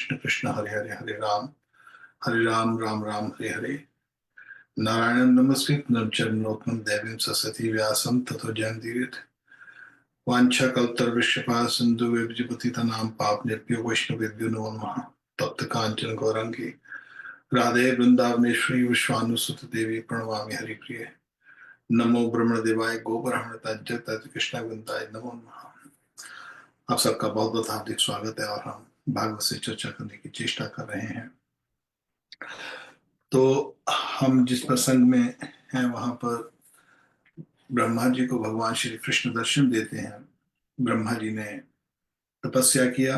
कृष्ण कृष्ण हरे हरे हरे राम राम राम हरे हरे। नारायणं नमस्कृत्य नरं चैव नरोत्तमं देवीं सरस्वती व्यासं ततो जयन्तीर्थ। वाञ्छाकल्पतरुभ्यश्च सिन्धुभ्यो पतितानां पावनेभ्यो वैष्णवेभ्यो नमो नमः। तप्त कांचन गौरांगी राधे वृंदावनेश्वरी विश्वानुसुत देवी प्रणमामि हरिप्रिये। नमो ब्रह्मदेवाय गोब्राह्मणताय कृष्ण वृंदाय नमो नमः। आप सबका बहुत बहुत हार्दिक स्वागत है और हम भागवत से चर्चा करने की चेष्टा कर रहे हैं। तो हम जिस प्रसंग में हैं वहां पर ब्रह्मा जी को भगवान श्री कृष्ण दर्शन देते हैं। ब्रह्मा जी ने तपस्या किया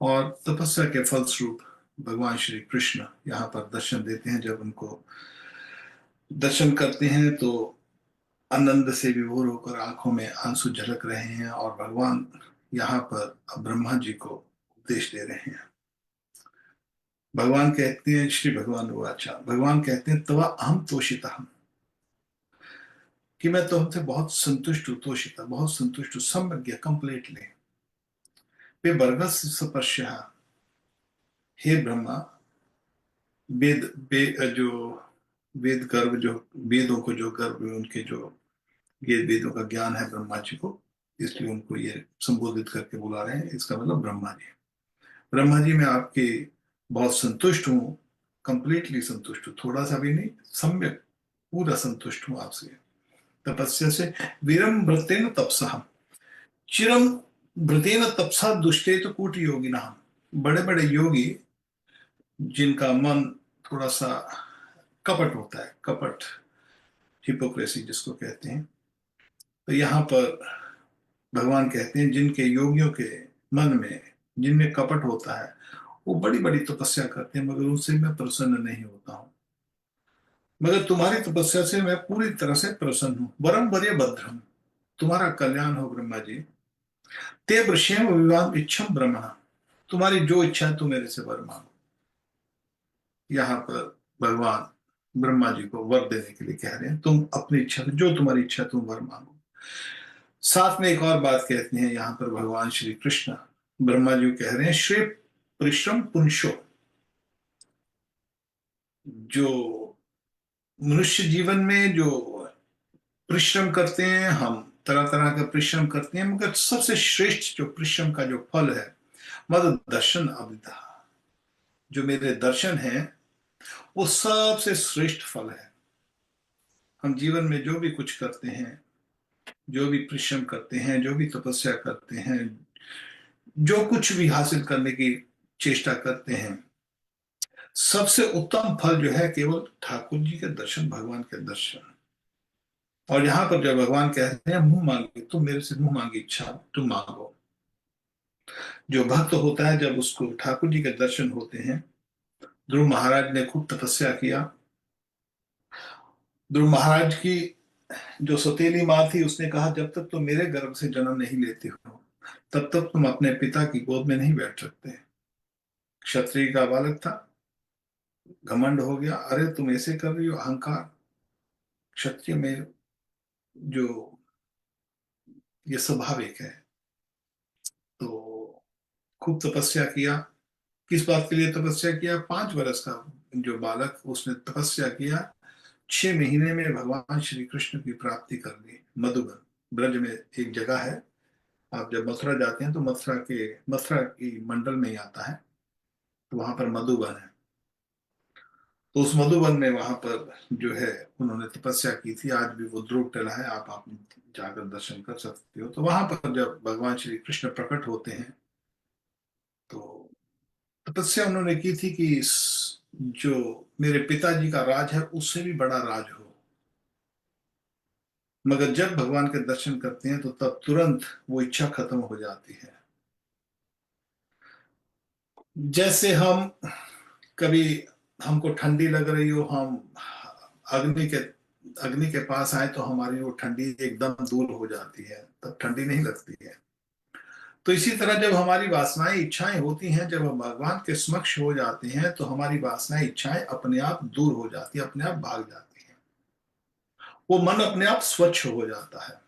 और तपस्या के फलस्वरूप भगवान श्री कृष्ण यहाँ पर दर्शन देते हैं। जब उनको दर्शन करते हैं तो आनंद से विभोर होकर आंखों में आंसू झलक रहे हैं और भगवान यहाँ पर अब ब्रह्मा जी को उपदेश दे रहे हैं। भगवान कहते हैं, श्री भगवान वो अच्छा भगवान कहते हैं तवा अहम तोषिता, कि मैं तो हमसे बहुत संतुष्ट हूं। तोषिता बहुत संतुष्ट हूं, समज्ञ कंप्लीटली। वे वर्गस स्पर्श, हे ब्रह्मा, वेद जो वेद गर्भ, जो वेदों को जो गर्भ, उनके जो ये वेदों का ज्ञान है ब्रह्मा जी को, इसलिए उनको ये संबोधित करके बुला रहे हैं। इसका मतलब ब्रह्मा जी, ब्रह्मा जी मैं आपके बहुत संतुष्ट हूं, कंप्लीटली संतुष्ट हूं, थोड़ा सा भी नहीं, सम्यक पूरा संतुष्ट हूं आपसे। तपस्या से वीरम व्रतेन तपसा, चिरम व्रतेन तपसा दुष्टे तो कूट योगी ना। बड़े बड़े योगी जिनका मन थोड़ा सा कपट होता है, कपट, हिपोक्रेसी जिसको कहते हैं, तो यहाँ पर भगवान कहते हैं जिनके योगियों के मन में, जिनमें कपट होता है, वो बड़ी बड़ी तपस्या करते हैं मगर उनसे मैं प्रसन्न नहीं होता हूं। मगर तुम्हारी तपस्या से मैं पूरी तरह से प्रसन्न हूं। वरम वरीय भद्रम, तुम्हारा कल्याण हो ब्रह्मा जी। ते वृषेम विवाद इच्छम ब्रह्मण, तुम्हारी जो इच्छा है तुम मेरे से वर मांगो। यहाँ पर भगवान ब्रह्मा जी को वर देने के लिए कह रहे हैं, तुम अपनी इच्छा, जो तुम्हारी इच्छा तुम वर मांगो। साथ में एक और बात कहते हैं यहाँ पर भगवान श्री कृष्ण, ब्रह्मा जी कह रहे हैं श्री परिश्रम पुंशो, जो मनुष्य जीवन में जो परिश्रम करते हैं, हम तरह तरह का परिश्रम करते हैं, मगर सबसे श्रेष्ठ जो परिश्रम का जो फल है, मद दर्शन अविदा, जो मेरे दर्शन है वो सबसे श्रेष्ठ फल है। हम जीवन में जो भी कुछ करते हैं, जो भी परिश्रम करते हैं, जो भी तपस्या करते हैं, जो कुछ भी हासिल करने की चेष्टा करते हैं, सबसे उत्तम फल जो है केवल ठाकुर जी के दर्शन, भगवान के दर्शन। और यहां पर जब भगवान कहते हैं मुंह मांगे, तुम मेरे से मुंह मांगी इच्छा तुम मांगो। जो भक्त होता है जब उसको ठाकुर जी के दर्शन होते हैं, ध्रुव महाराज ने खूब तपस्या किया। ध्रुव महाराज की जो सौतेली माँ थी उसने कहा जब तक तुम मेरे गर्भ से जन्म नहीं लेते हो तब तक तुम अपने पिता की गोद में नहीं बैठ सकते। क्षत्रिय का बालक था, घमंड हो गया, अरे तुम ऐसे कर रही हो, अहंकार। क्षत्रिय में जो ये स्वाभाविक है। तो खूब तपस्या किया। किस बात के लिए तपस्या किया? 5 वर्ष का जो बालक, उसने तपस्या किया, 6 महीने में भगवान श्री कृष्ण की प्राप्ति कर ली। मधुबन ब्रज में एक जगह है, आप जब मथुरा जाते हैं तो मथुरा की मंडल में ही आता है, तो वहां पर मधुबन है। तो उस मधुबन में वहां पर जो है उन्होंने तपस्या की थी। आज भी वो ध्रुव टिला है, आप जाकर दर्शन कर सकते हो। तो वहां पर जब भगवान श्री कृष्ण प्रकट होते हैं तो तपस्या उन्होंने की थी कि जो मेरे पिताजी का राज है उससे भी बड़ा राज हो। मगर जब भगवान के दर्शन करते हैं तो तब तुरंत वो इच्छा खत्म हो जाती है। जैसे हम कभी, हमको ठंडी लग रही हो, हम अग्नि के अग्नि के पास आए तो हमारी वो ठंडी एकदम दूर हो जाती है, तब ठंडी नहीं लगती है। तो इसी तरह जब हमारी वासनाएं इच्छाएं होती हैं, जब हम भगवान के समक्ष हो जाते हैं तो हमारी वासनाएं इच्छाएं अपने आप दूर हो जाती है, अपने आप भाग जाती है। वो मन अपने आप स्वच्छ हो जाता है।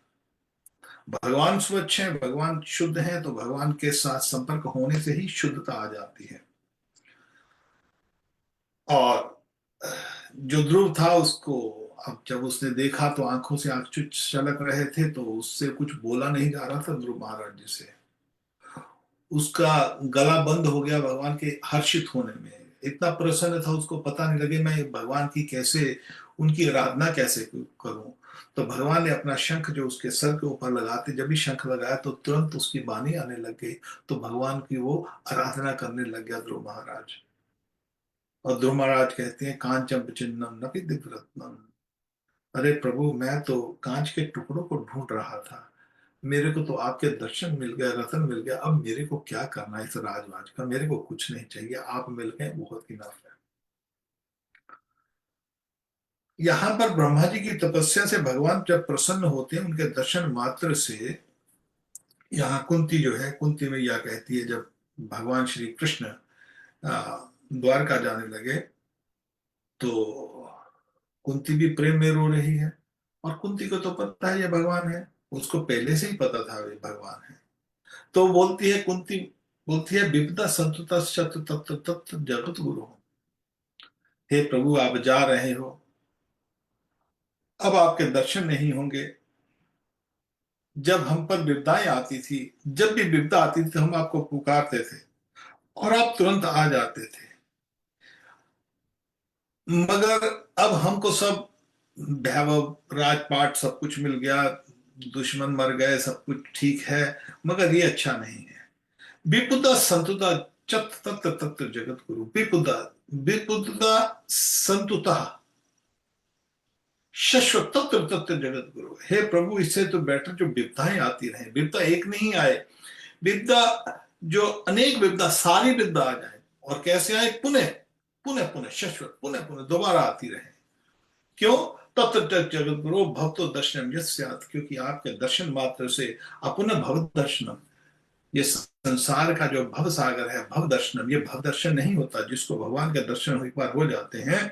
भगवान स्वच्छ है, भगवान शुद्ध है, तो भगवान के साथ संपर्क होने से ही शुद्धता आ जाती है। और जो ध्रुव था उसको, अब जब उसने देखा तो आंखों से आंसू छलक रहे थे, तो उससे कुछ बोला नहीं जा रहा था ध्रुव महाराज जी से। उसका गला बंद हो गया भगवान के हर्षित होने में। इतना प्रसन्न था, उसको पता नहीं लगे मैं भगवान की कैसे, उनकी आराधना कैसे करूं। तो भगवान ने अपना शंख जो उसके सर के ऊपर लगाते, जब भी शंख लगाया तो तुरंत उसकी वाणी आने लग गई। तो भगवान की वो आराधना करने लग गया ध्रुव महाराज। और ध्रुव महाराज कहते हैं, कांचन चिन्हम न दिव्य रत्नम। अरे प्रभु, मैं तो कांच के टुकड़ों को ढूंढ रहा था, मेरे को तो आपके दर्शन मिल गए, रतन मिल गया। अब मेरे को क्या करना है इस राजवाज का, मेरे को कुछ नहीं चाहिए, आप मिल गए बहुत इनफ है। यहाँ पर ब्रह्मा जी की तपस्या से भगवान जब प्रसन्न होते हैं, उनके दर्शन मात्र से, यहाँ कुंती जो है, कुंती मैया कहती है, जब भगवान श्री कृष्ण द्वारका जाने लगे, तो कुंती भी प्रेम में रो रही है। और कुंती को तो पता है ये भगवान है, उसको पहले से ही पता था ये भगवान है। तो बोलती है कुंती, बोलती है, विपदा संतुत शत तत्व तत्व जगत गुरु। हे प्रभु, आप जा रहे हो, अब आपके दर्शन नहीं होंगे। जब हम पर विपदाएं आती थी, जब भी विपदा आती थी तो हम आपको पुकारते थे और आप तुरंत आ जाते थे। मगर अब हमको सब वैभव राजपाट सब कुछ मिल गया, दुश्मन मर गए, सब कुछ ठीक है, मगर ये अच्छा नहीं है। विपुदा संतुता चत तत्व तत्व जगत गुरु। विपुदा, विपुदा संतुता शाश्वत तत्व तत्व जगत गुरु। हे प्रभु, इससे तो बेटर जो विपदाएं आती रहे, विपदा एक नहीं आए, विपदा जो अनेक विपदा, सारी विपदा आ जाए, और कैसे आए, पुनः पुनः पुनः शाश्वत, पुनः पुनः दोबारा आती रहे। क्यों? तत्व तत्व जगत गुरु भक्तो दर्शनम यस्यात्। क्योंकि आपके दर्शन मात्र से अपुनः भव दर्शनम, ये संसार का जो भव सागर है, भव दर्शनम, ये भव दर्शन नहीं होता। जिसको भगवान के दर्शन एक बार हो जाते हैं,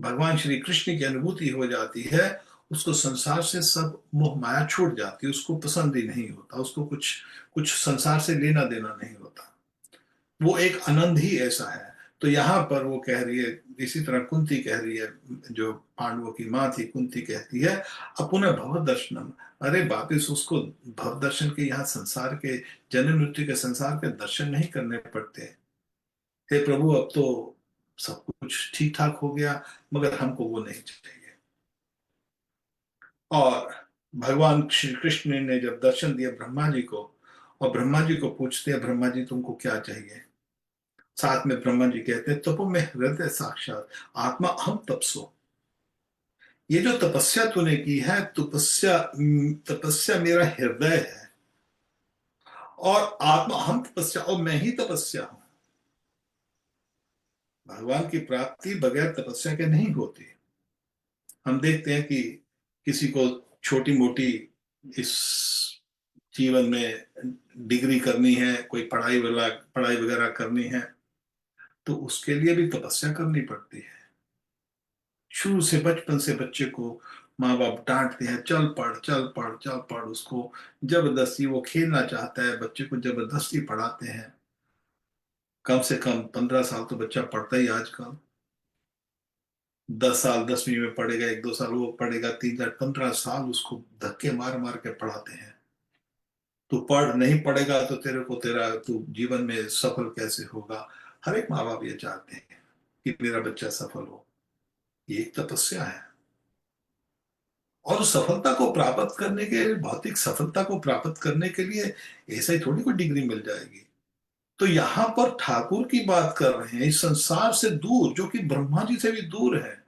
भगवान श्री कृष्ण की अनुभूति हो जाती है, उसको संसार से सब मोह माया छूट जाती है, उसको पसंद ही नहीं होता, उसको कुछ कुछ संसार से लेना देना नहीं होता। वो एक आनंद ही ऐसा है। तो यहाँ पर वो कह रही है, इसी तरह कुंती कह रही है, जो पांडवों की माँ थी कुंती कहती है, अपुनः भव दर्शनम। अरे वापिस उसको भव दर्शन के, यहाँ संसार के, जन्म मृत्यु के संसार के दर्शन नहीं करने पड़ते। हे प्रभु, अब तो सब कुछ ठीक ठाक हो गया, मगर हमको वो नहीं चाहिए। और भगवान श्री कृष्ण ने जब दर्शन दिया ब्रह्मा जी को, और ब्रह्मा जी को पूछते हैं, ब्रह्मा जी तुमको क्या चाहिए? साथ में ब्रह्मा जी कहते हैं, तपो में हृदय साक्षात आत्मा अहम तपसो। ये जो तपस्या तूने की है, तपस्या, तपस्या मेरा हृदय है, और आत्मा हम तपस्या, और मैं ही तपस्या हूं। भगवान की प्राप्ति बगैर तपस्या के नहीं होती। हम देखते हैं कि किसी को छोटी मोटी इस जीवन में डिग्री करनी है, कोई पढ़ाई वगैरह करनी है, तो उसके लिए भी तपस्या करनी पड़ती है। शुरू से, बचपन से बच्चे को माँ बाप डांटते हैं, चल पढ़ चल पढ़ चल पढ़, उसको जबरदस्ती, वो खेलना चाहता है, बच्चे को जबरदस्ती पढ़ाते हैं। कम से कम 15 साल तो बच्चा पढ़ता ही आजकल। 10 साल 10वीं में पढ़ेगा, 1 2 साल वो पढ़ेगा, 3 4 15 साल उसको धक्के मार मार के पढ़ाते हैं। तू पढ़, नहीं पढ़ेगा तो तेरे को, तेरा तू जीवन में सफल कैसे होगा? हर एक माँ बाप ये चाहते हैं कि मेरा बच्चा सफल हो। ये एक तपस्या है। और उस सफलता को प्राप्त करने के, भौतिक सफलता को प्राप्त करने के लिए ऐसा ही थोड़ी कोई डिग्री मिल जाएगी। तो यहां पर ठाकुर की बात कर रहे हैं, इस संसार से दूर, जो कि ब्रह्मा जी से भी दूर है,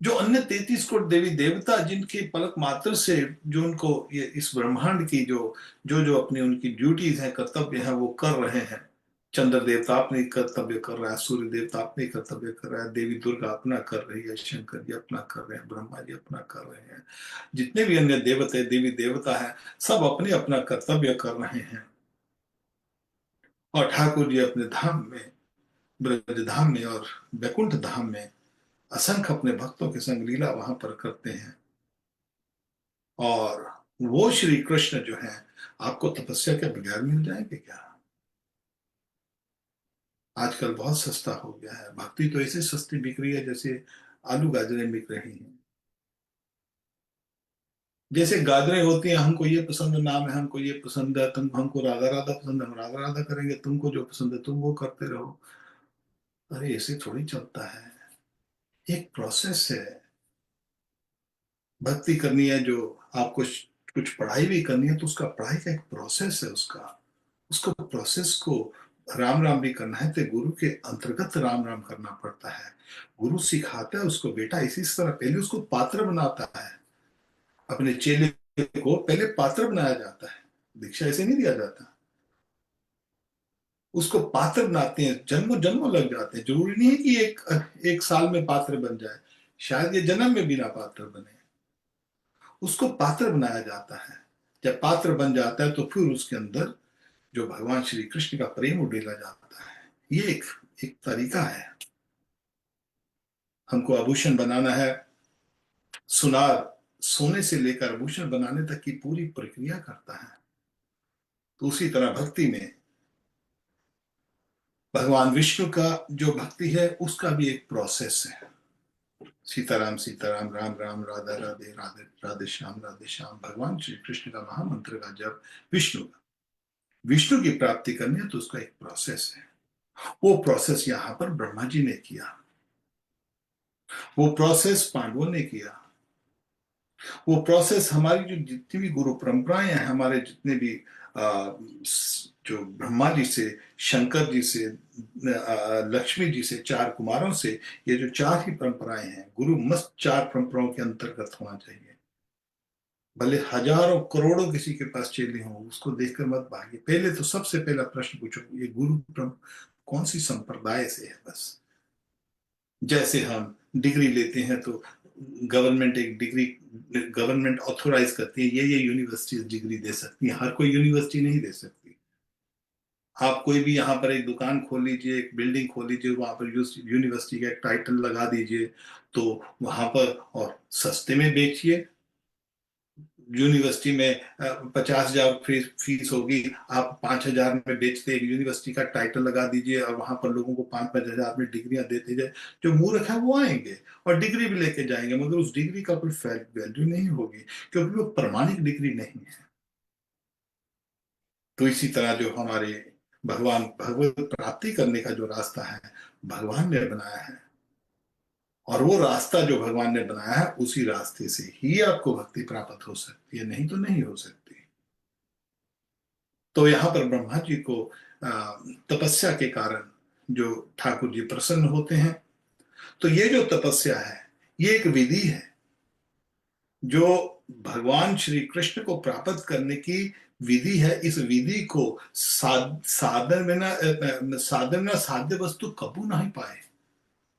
जो अन्य 33 कोटि देवी देवता, जिनकी पलक मात्र से, जो उनको ये इस ब्रह्मांड की जो जो जो अपनी उनकी ड्यूटीज हैं, कर्तव्य हैं, वो कर रहे हैं। चंद्र देवता अपनी कर्तव्य कर रहा है, सूर्य देवता अपनी कर्तव्य कर रहा है, देवी दुर्गा अपना कर रही है, शंकर जी अपना कर रहे हैं, ब्रह्मा जी अपना कर रहे हैं, जितने भी अन्य देवता देवी देवता हैं, सब अपने अपना कर्तव्य कर रहे हैं। और ठाकुर जी अपने धाम में, ब्रज धाम में और वैकुंठ धाम में असंख्य अपने भक्तों के संग लीला वहां पर करते हैं। और वो श्री कृष्ण जो है आपको तपस्या के बगैर मिल जाएंगे क्या? आजकल बहुत सस्ता हो गया है, भक्ति तो ऐसे सस्ती बिक रही है जैसे आलू गाजरें बिक रही हैं। जैसे गाजरें होती हैं, हमको ये पसंद नाम है, हमको ये पसंद है, तुम हमको राधा राधा पसंद है, हम राधा राधा करेंगे, तुमको जो पसंद है तुम वो करते रहो। अरे ऐसे थोड़ी चलता है। एक प्रोसेस है। भक्ति करनी है जो आपको, कुछ पढ़ाई भी करनी है तो उसका पढ़ाई का एक प्रोसेस है। उसका उसको प्रोसेस को राम राम भी करना है तो गुरु के अंतर्गत राम राम करना पड़ता है। गुरु सिखाता है उसको, बेटा इसी तरह पहले उसको पात्र बनाता है। अपने चेले को पहले पात्र बनाया जाता है, दीक्षा ऐसे नहीं दिया जाता। उसको पात्र बनाते हैं, जन्मों जन्मों लग जाते हैं। जरूरी नहीं है कि एक साल में पात्र बन जाए, शायद ये जन्म में बिना पात्र बने। उसको पात्र बनाया जाता है। जब पात्र बन जाता है तो फिर उसके अंदर जो भगवान श्री कृष्ण का प्रेम उड़ेला जाता है। ये एक तरीका है। हमको आभूषण बनाना है, सुनार सोने से लेकर आभूषण बनाने तक की पूरी प्रक्रिया करता है। तो उसी तरह भक्ति में भगवान विष्णु का जो भक्ति है उसका भी एक प्रोसेस है। सीताराम सीताराम, राम राम, राधा राधे, राधे राधे श्याम भगवान श्री कृष्ण का महामंत्र का जब विष्णु की प्राप्ति करनी है तो उसका एक प्रोसेस है। वो प्रोसेस यहां पर ब्रह्मा जी ने किया, वो प्रोसेस पांडवों ने किया, वो प्रोसेस हमारी जो जितनी भी गुरु परंपराएं हैं, हमारे जितने भी जो ब्रह्मा जी से, शंकर जी से, लक्ष्मी जी से, चार कुमारों से, ये जो चार ही परंपराएं हैं, गुरु मस्त चार परंपराओं के अंतर्गत होना चाहिए। भले हजारों करोड़ों किसी के पास चेले हों, उसको देखकर मत भागिए। पहले तो सबसे पहला प्रश्न पूछो, ये गुरु कौन सी संप्रदाय से है। बस जैसे हम डिग्री लेते हैं तो गवर्नमेंट एक डिग्री, गवर्नमेंट ऑथोराइज करती है, ये यूनिवर्सिटी डिग्री दे सकती है, हर कोई यूनिवर्सिटी नहीं दे सकती। आप कोई भी यहाँ पर एक दुकान खोल लीजिए, एक बिल्डिंग खोल लीजिए, वहां पर यूनिवर्सिटी का एक टाइटल लगा दीजिए, तो वहां पर और सस्ते में बेचिए। यूनिवर्सिटी में 50,000 फीस होगी, आप 5,000 में बेचते, एक यूनिवर्सिटी का टाइटल लगा दीजिए और वहां पर लोगों को 5-5 हजार में डिग्रियां देते जाए। जो मूर्ख है वो आएंगे और डिग्री भी लेके जाएंगे, मगर उस डिग्री का कोई वैल्यू नहीं होगी, क्योंकि वो प्रमाणिक डिग्री नहीं है। तो इसी तरह जो हमारे भगवान भगवत प्राप्ति करने का जो रास्ता है, भगवान ने बनाया है, और वो रास्ता जो भगवान ने बनाया है उसी रास्ते से ही आपको भक्ति प्राप्त हो सकती है, नहीं तो नहीं हो सकती। तो यहाँ पर ब्रह्मा जी को तपस्या के कारण जो ठाकुर जी प्रसन्न होते हैं। तो ये जो तपस्या है, ये एक विधि है जो भगवान श्री कृष्ण को प्राप्त करने की विधि है। इस विधि को साधन बिना साध्य वस्तु कबू नहीं पाए।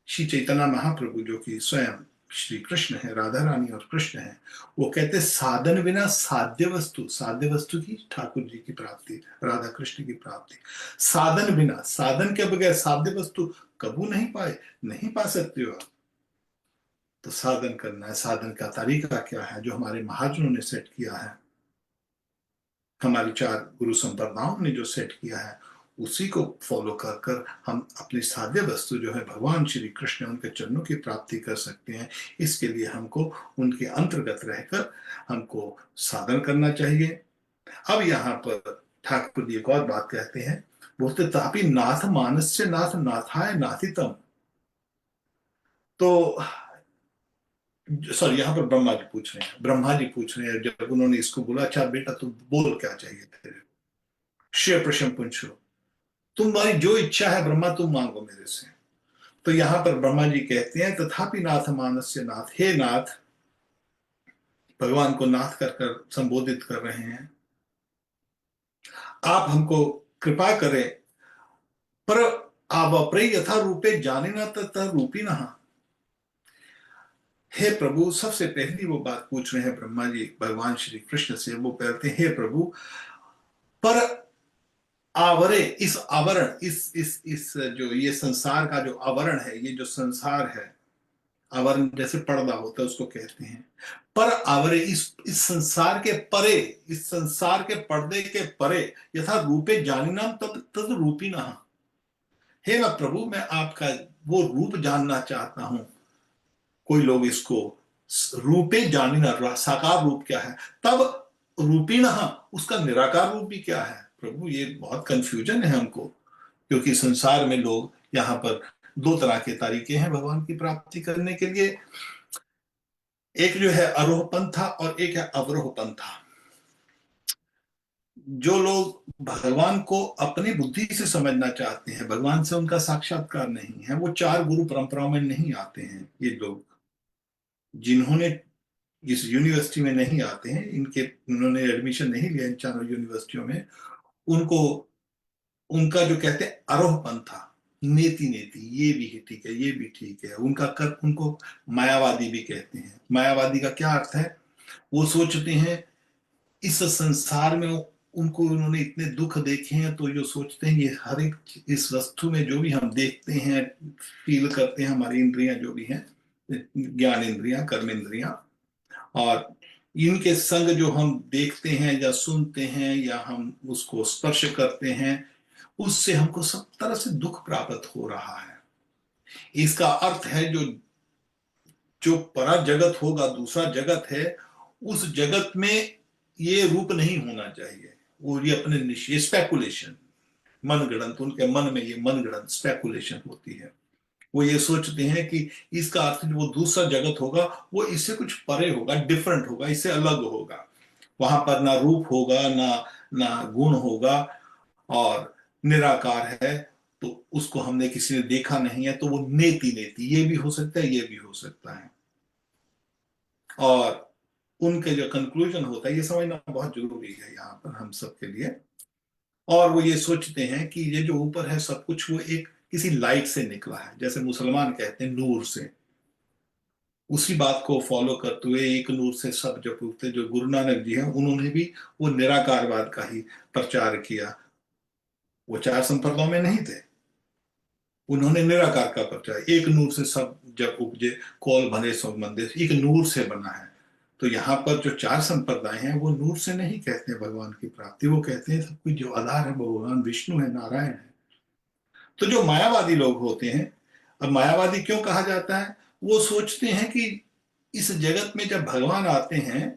श्री चैतन्य महाप्रभु जो कि स्वयं श्री कृष्ण है, राधा रानी और कृष्ण है, वो कहते साधन बिना साध्य वस्तु, साध्य वस्तु की ठाकुर जी की प्राप्ति, राधा कृष्ण की प्राप्ति, साधन बिना, साधन के बगैर साध्य वस्तु कबू नहीं पाए, नहीं पा सकते हो आप। तो साधन करना है। साधन का तरीका क्या है जो हमारे महाजनों ने सेट किया है, हमारी चार गुरु संप्रदायों ने जो सेट किया है, उसी को फॉलो कर कर हम अपनी साध्य वस्तु जो है भगवान श्री कृष्ण, उनके चरणों की प्राप्ति कर सकते हैं। इसके लिए हमको उनके अंतर्गत रहकर हमको साधन करना चाहिए। अब यहाँ पर ठाकुर जी एक और बात कहते हैं, बोलते तापी नाथ मानस्य नाथ नाथाय नाथितम। तो सॉरी, यहाँ पर ब्रह्मा जी पूछ रहे हैं, ब्रह्मा जी पूछ रहे हैं, जब उन्होंने इसको बोला, अच्छा बेटा तू बोल क्या चाहिए तेरे, श्रेय प्रश्न पूछो, तुम्हारी जो इच्छा है ब्रह्मा तुम मांगो मेरे से। तो यहां पर ब्रह्मा जी कहते हैं, तथापि नाथ मानस्य नाथ, हे नाथ, भगवान को नाथ कर कर संबोधित कर रहे हैं, आप हमको कृपा करें, पर आवप्रे यथा रूपे जाने न तथा रूपी न। हे प्रभु, सबसे पहली वो बात पूछ रहे हैं ब्रह्मा जी भगवान श्री कृष्ण से, वो कहते हैं हे प्रभु, पर आवरे, इस आवरण, इस जो ये संसार का जो आवरण है, ये जो संसार है, आवरण जैसे पर्दा होता है उसको कहते हैं। पर आवरे इस संसार के परे, इस संसार के पर्दे के परे, यथा रूपे जानिनाम तद तद रूपी ना। हे वह प्रभु, मैं आपका वो रूप जानना चाहता हूं। कोई लोग इसको रूपे जानिना, साकार रूप क्या है, तब रूपीण, उसका निराकार रूप भी क्या है। प्रभु ये बहुत कंफ्यूजन है हमको, क्योंकि संसार में लोग यहाँ पर दो तरह के तरीके हैं भगवान की प्राप्ति करने के लिए। एक जो है आरोह पंथा और एक है अवरोह पंथा। जो लोग भगवान को अपनी बुद्धि से समझना चाहते हैं, भगवान से उनका साक्षात्कार नहीं है, वो चार गुरु परंपराओं में नहीं आते हैं। ये लोग जिन्होंने इस यूनिवर्सिटी में नहीं आते हैं, इनके उन्होंने एडमिशन नहीं लिया इन चारों यूनिवर्सिटियों में, उनको उनका जो कहते हैं आरोह पंथा, नेति नेति, ये भी है ठीक है, ये भी ठीक है, उनका कर उनको मायावादी भी कहते हैं। मायावादी का क्या अर्थ है? वो सोचते हैं इस संसार में, उनको उन्होंने इतने दुख देखे हैं तो जो सोचते हैं ये हर एक इस वस्तु में जो भी हम देखते हैं, फील करते हैं, हमारी इंद्रियां जो भी हैं, ज्ञान इंद्रियां, कर्म इंद्रियां, और इनके संग जो हम देखते हैं या सुनते हैं या हम उसको स्पर्श करते हैं, उससे हमको सब तरह से दुख प्राप्त हो रहा है। इसका अर्थ है जो जो परा जगत होगा, दूसरा जगत है, उस जगत में ये रूप नहीं होना चाहिए। वो ये अपने निश्चय स्पेकुलेशन, मनगढ़ंत, उनके मन में ये मनगढ़ंत स्पेकुलेशन होती है। वो ये सोचते हैं कि इसका अर्थ जो वो दूसरा जगत होगा वो इससे कुछ परे होगा, डिफरेंट होगा, इससे अलग होगा। वहां पर ना रूप होगा, ना ना गुण होगा, और निराकार है, तो उसको हमने किसी ने देखा नहीं है, तो वो नेति नेति, ये भी हो सकता है, ये भी हो सकता है। और उनके जो कंक्लूजन होता है, ये समझना बहुत जरूरी है यहाँ पर हम सबके लिए। और वो ये सोचते हैं कि ये जो ऊपर है सब कुछ, वो एक किसी लाइट से निकला है, जैसे मुसलमान कहते हैं नूर से। उसी बात को फॉलो करते हुए एक नूर से सब जब उठते, जो गुरु नानक जी हैं उन्होंने भी वो निराकारवाद का ही प्रचार किया। वो चार संप्रदायों में नहीं थे, उन्होंने निराकार का प्रचार, एक नूर से सब जब उपजे, कौल बने सब मंदिर, एक नूर से बना है। तो यहाँ पर जो चार संप्रदाय हैं वो नूर से नहीं कहते हैं भगवान की प्राप्ति, वो कहते हैं सब कुछ जो आधार है भगवान विष्णु है, नारायण है। तो जो मायावादी लोग होते हैं, अब मायावादी क्यों कहा जाता है? वो सोचते हैं कि इस जगत में जब भगवान आते हैं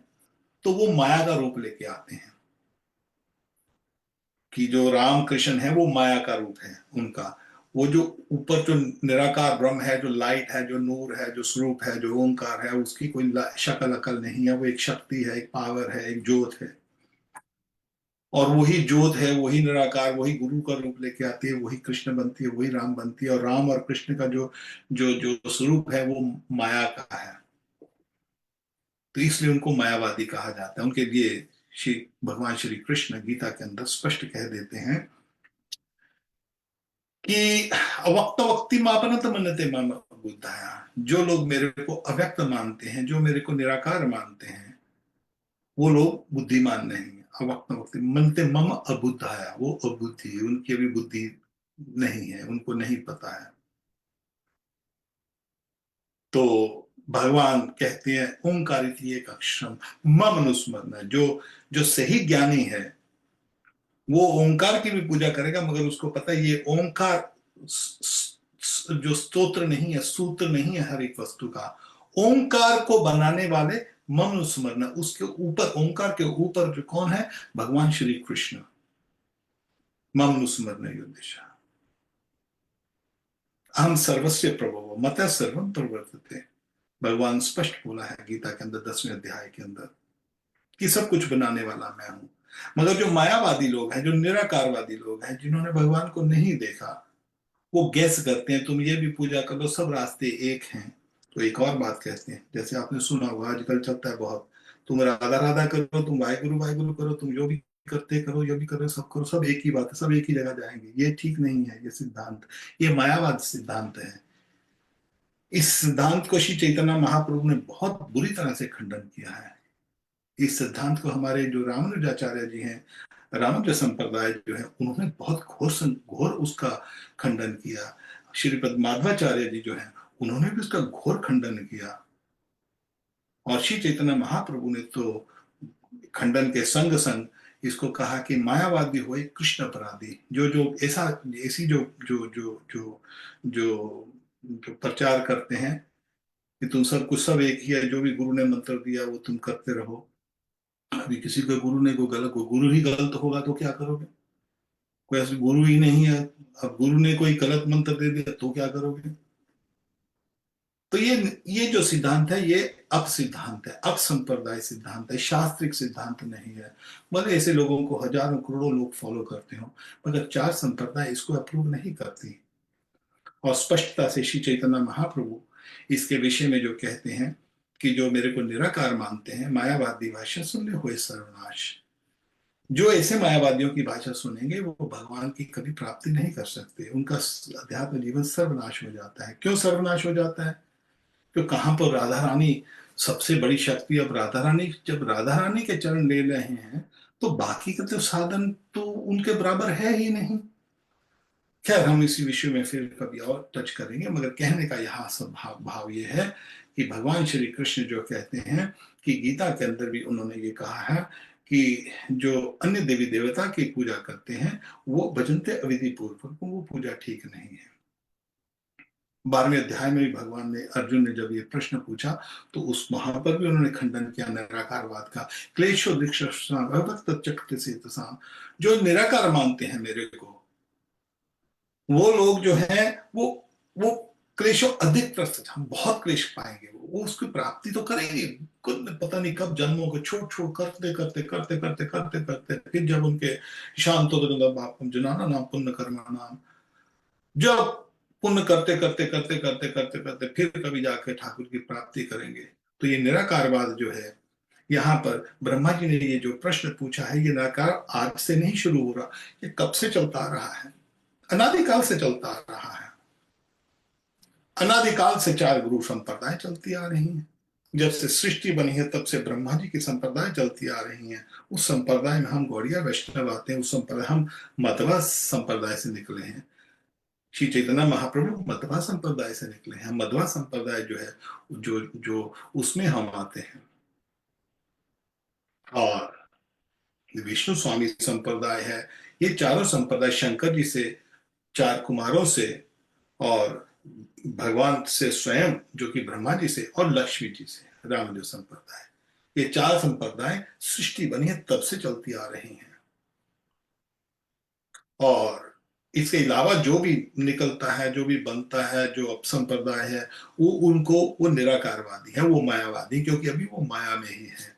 तो वो माया का रूप लेके आते हैं, कि जो राम कृष्ण है वो माया का रूप है उनका। वो जो ऊपर जो निराकार ब्रह्म है, जो लाइट है, जो नूर है, जो स्वरूप है, जो ओंकार है, उसकी कोई शक्ल अकल नहीं है, वो एक शक्ति है, एक पावर है, एक ज्योत है। और वही ज्योत है, वही निराकार, वही गुरु का रूप लेके आती है, वही कृष्ण बनती है, वही राम बनती है। और राम और कृष्ण का जो जो जो स्वरूप है वो माया का है, तो इसलिए उनको मायावादी कहा जाता है। उनके लिए श्री भगवान श्री कृष्ण गीता के अंदर स्पष्ट कह देते हैं कि अवक्त वक्ति मापनत मनते मम बुद्धाया। जो लोग मेरे को अव्यक्त मानते हैं, जो मेरे को निराकार मानते हैं, वो लोग बुद्धिमान नहीं है। अवक्त वक्ति मनते मम अबुद्धाया, वो अबुद्धि, उनकी अभी बुद्धि नहीं है, उनको नहीं पता है। तो भगवान कहते हैं ओंकारित एक अक्षरम मम अनुस्मरण, जो जो सही ज्ञानी है वो ओंकार की भी पूजा करेगा, मगर उसको पता है ये ओंकार जो स्तोत्र नहीं है, सूत्र नहीं है हर एक वस्तु का। ओंकार को बनाने वाले मम स्मरण, उसके ऊपर, ओंकार के ऊपर जो कौन है? भगवान श्री कृष्ण। मम स्मरण युद्धिशा, हम सर्वस्व प्रभव मत सर्वम प्रवर्तते। भगवान स्पष्ट बोला है गीता के अंदर 10वें अध्याय के अंदर कि सब कुछ बनाने वाला मैं हूं। मगर जो मायावादी लोग हैं, जो निराकारवादी लोग हैं, जिन्होंने भगवान को नहीं देखा, वो गैस करते हैं तुम ये भी पूजा कर लो, सब रास्ते एक हैं। तो एक और बात कहते हैं, जैसे आपने सुना होगा आजकल चलता है बहुत, तुम राधा राधा करो, तुम वाहिगुरु वाहिगुरु करो, तुम जो भी करते करो, जो भी करो, सब करो, सब एक ही बात है, सब एक ही जगह जाएंगे। ये ठीक नहीं है, ये सिद्धांत, ये मायावाद सिद्धांत है। इस सिद्धांत को श्री चैतन्य महाप्रभु ने बहुत बुरी तरह से खंडन किया है। इस सिद्धांत को हमारे जो रामानुजाचार्य जी हैं, रामानुज संप्रदाय जो है, उन्होंने बहुत घोर घोर उसका खंडन किया। श्रीपद माधवाचार्य जी जो हैं, उन्होंने भी उसका घोर खंडन किया। और श्री चैतन्य महाप्रभु ने तो खंडन के संग संग इसको कहा कि मायावादी हुए कृष्ण अपराधी, जो जो ऐसा ऐसी जो जो प्रचार करते हैं कि तुम सब कुछ सब एक ही है, जो भी गुरु ने मंत्र दिया वो तुम करते रहो। अभी किसी के गुरु ने कोई गुरु ही गलत होगा तो क्या करोगे? कोई ऐसे गुरु ही नहीं है, अब गुरु ने कोई गलत मंत्र दे दिया तो क्या करोगे? तो ये जो सिद्धांत है ये अप सिद्धांत है, अप संप्रदाय सिद्धांत है, शास्त्रिक सिद्धांत नहीं है। भले ऐसे लोगों को हजारों करोड़ों लोग फॉलो करते हो, मगर चार संप्रदाय इसको अप्रूव नहीं करती। और स्पष्टता से श्री चैतन्य महाप्रभु इसके विषय में जो कहते हैं कि जो मेरे को निराकार मानते हैं, मायावादी भाषा सुन ले हुए सर्वनाश। जो ऐसे मायावादियों की भाषा सुनेंगे वो भगवान की कभी प्राप्ति नहीं कर सकते, उनका अध्यात्म जीवन सर्वनाश हो जाता है। क्यों सर्वनाश हो जाता है? तो कहां पर राधा रानी सबसे बड़ी शक्ति, अब राधा रानी जब राधा रानी के चरण ले रहे हैं तो बाकी का तो साधन तो उनके बराबर है ही नहीं। खैर हम इसी विषय में फिर कभी और टच करेंगे, मगर कहने का यहाँ सब भाव ये है कि भगवान श्री कृष्ण जो कहते हैं कि गीता के अंदर भी उन्होंने ये कहा है कि जो अन्य देवी देवता की पूजा करते हैं वो भजनते अविधि पूर्वक, वो पूजा ठीक नहीं है। 12वें अध्याय में भी भगवान ने, अर्जुन ने जब ये प्रश्न पूछा तो उस वहां पर भी उन्होंने खंडन किया निराकारवाद का। क्लेशो दीक्षा जो निराकार मानते हैं मेरे को, वो लोग जो है वो क्लेशों अधिक त्रस्त, हम बहुत क्लेश पाएंगे, वो उसकी प्राप्ति तो करेंगे, खुद पता नहीं कब जन्मों को छोड़ छोड़ करते करते करते करते करते करते फिर जब उनके शांत जुनाना नाम पुण्य कर्मा नाम, जब पुण्य करते करते करते करते करते करते फिर कभी जाके ठाकुर की प्राप्ति करेंगे। तो ये निराकारवाद जो है, यहाँ पर ब्रह्मा जी ने ये जो प्रश्न पूछा है, ये निराकार आज से नहीं शुरू हो रहा, ये कब से चलता आ रहा है, अनादिकाल से चलता आ रहा है। अनादिकाल से चार गुरु संप्रदाय चलती आ रही हैं। जब से सृष्टि बनी है तब से ब्रह्मा जी की संप्रदाय चलती आ रही हैं। उस संप्रदाय में हम गौड़िया वैष्णव आते हैं, उस संप्रदाय हम मध्वा संप्रदाय से निकले हैं। श्री चैतन्य महाप्रभु मध्वा संप्रदाय से निकले हैं। मध्वा संप्रदाय जो है जो जो उसमें हम आते हैं। और विष्णु स्वामी संप्रदाय है। ये चारों संप्रदाय शंकर जी से, चार कुमारों से, और भगवान से स्वयं जो कि ब्रह्मा जी से, और लक्ष्मी जी से, रामदेव संप्रदाय, ये चार संप्रदाय सृष्टि बनी है तब से चलती आ रही हैं। और इसके अलावा जो भी निकलता है, जो भी बनता है, जो अपसंप्रदाय है, वो उनको वो निराकारवादी है, वो मायावादी, क्योंकि अभी वो माया में ही है।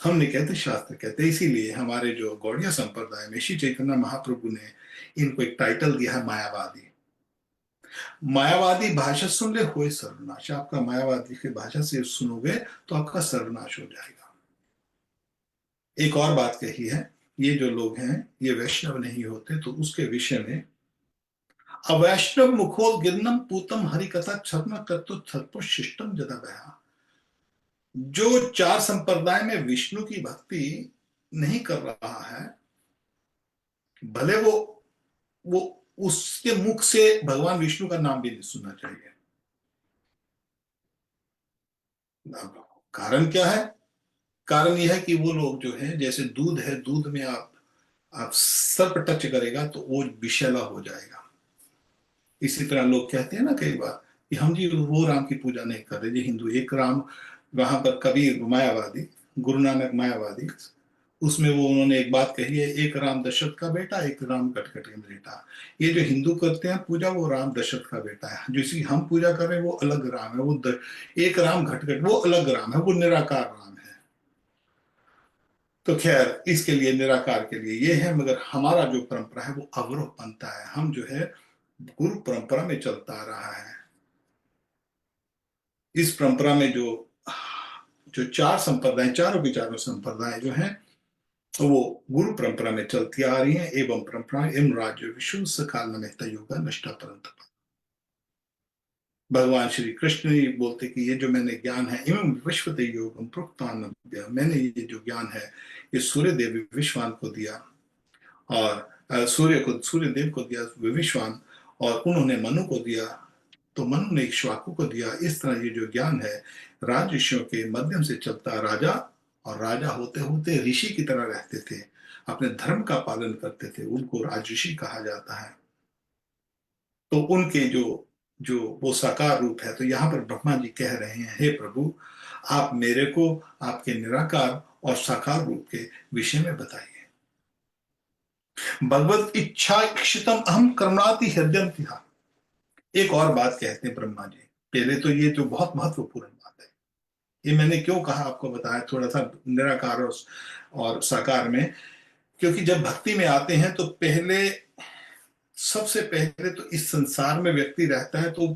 हम नहीं कहते, शास्त्र कहते। इसीलिए हमारे जो गौड़िया संप्रदाय में श्री चैतन्य महाप्रभु ने इनको एक टाइटल दिया है मायावादी। मायावादी भाषा सुन ले हुए सर्वनाश, आपका मायावादी की भाषा से सुनोगे तो आपका सर्वनाश हो जाएगा। एक और बात कही है, ये जो लोग हैं ये वैष्णव नहीं होते, तो उसके विषय में अवैष्णव मुखोद्गिन्नम पूतम हरिकथा छर्म तत्व छत्व शिष्टम जदा बया। जो चार संप्रदाय में विष्णु की भक्ति नहीं कर रहा है, भले वो उसके मुख से भगवान विष्णु का नाम भी नहीं सुनना चाहिए। कारण क्या है? कारण यह है कि वो लोग जो है, जैसे दूध है, दूध में आप सर्प टच करेगा तो वो विषैला हो जाएगा। इसी तरह लोग कहते हैं ना कई बार कि हम जी वो राम की पूजा नहीं कर रहे जी, हिंदू एक राम। वहां पर कबीर मायावादी, गुरु नानक मायावादी, उसमें वो उन्होंने एक बात कही है, एक राम दशरथ का बेटा, एक राम कटकट के बेटा। ये जो हिंदू करते हैं पूजा, वो राम दशरथ का बेटा है। जो इसी हम पूजा कर रहे हैं वो अलग राम है, एक राम घटघट, वो अलग राम है, वो निराकार राम है। तो खैर इसके लिए, निराकार के लिए ये है, मगर हमारा जो परंपरा है वो अवरोह बनता है। हम जो है गुरु परंपरा में चलता आ रहा है। इस परंपरा में जो जो चार संप्रदाय, चारों के चारों संप्रदाय जो हैं वो गुरु परंपरा में चलती आ रही हैं। एवं परंपरा एवं राज्य विशुद्ध सकाल में योगा नष्टा परंत। भगवान श्री कृष्ण ही बोलते कि ये जो मैंने ज्ञान है, एवं विश्वते योगम प्रोक्तान, मैंने ये जो ज्ञान है ये सूर्य देव विश्वान को दिया, और सूर्य देव को दिया विविश्वान, और उन्होंने मनु को दिया। तो मनु ने इक्ष्वाकु को दिया। इस तरह ये जो ज्ञान है राजऋषियों के माध्यम से चलता। राजा और राजा होते होते ऋषि की तरह रहते थे, अपने धर्म का पालन करते थे, उनको राजऋषि कहा जाता है। तो उनके जो जो वो साकार रूप है। तो यहाँ पर ब्रह्मा जी कह रहे हैं, हे प्रभु, आप मेरे को आपके निराकार और साकार रूप के विषय में बताइए। भगवत इच्छा इक्षितम अहम कर्मणाति हृदयंति। एक और बात कहते हैं ब्रह्मा जी। पहले तो ये जो बहुत महत्वपूर्ण बात है, ये मैंने क्यों कहा आपको बताया थोड़ा सा निराकार और साकार में। क्योंकि जब भक्ति में आते हैं तो पहले, सबसे पहले तो इस संसार में व्यक्ति रहता है तो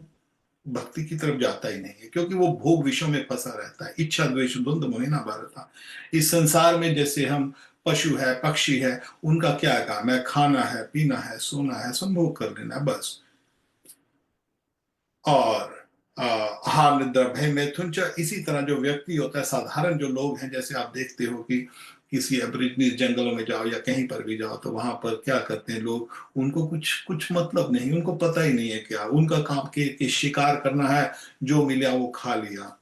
भक्ति की तरफ जाता ही नहीं है, क्योंकि वो भोग विषयों में फंसा रहता है। इच्छा द्वेष द्वंद्व मोहिना भारता। इस संसार में जैसे हम पशु है पक्षी है, उनका क्या काम है, खाना है पीना है सोना है, संभोग कर लेना बस। और आहार निद्रा भय मैथुन च। इसी तरह जो व्यक्ति होता है, साधारण जो लोग हैं, जैसे आप देखते हो कि किसी अबरिजनी जंगलों में जाओ या कहीं पर भी जाओ तो वहां पर क्या करते हैं लोग, उनको कुछ कुछ मतलब नहीं, उनको पता ही नहीं है क्या उनका काम कि शिकार करना है, जो मिला वो खा लिया,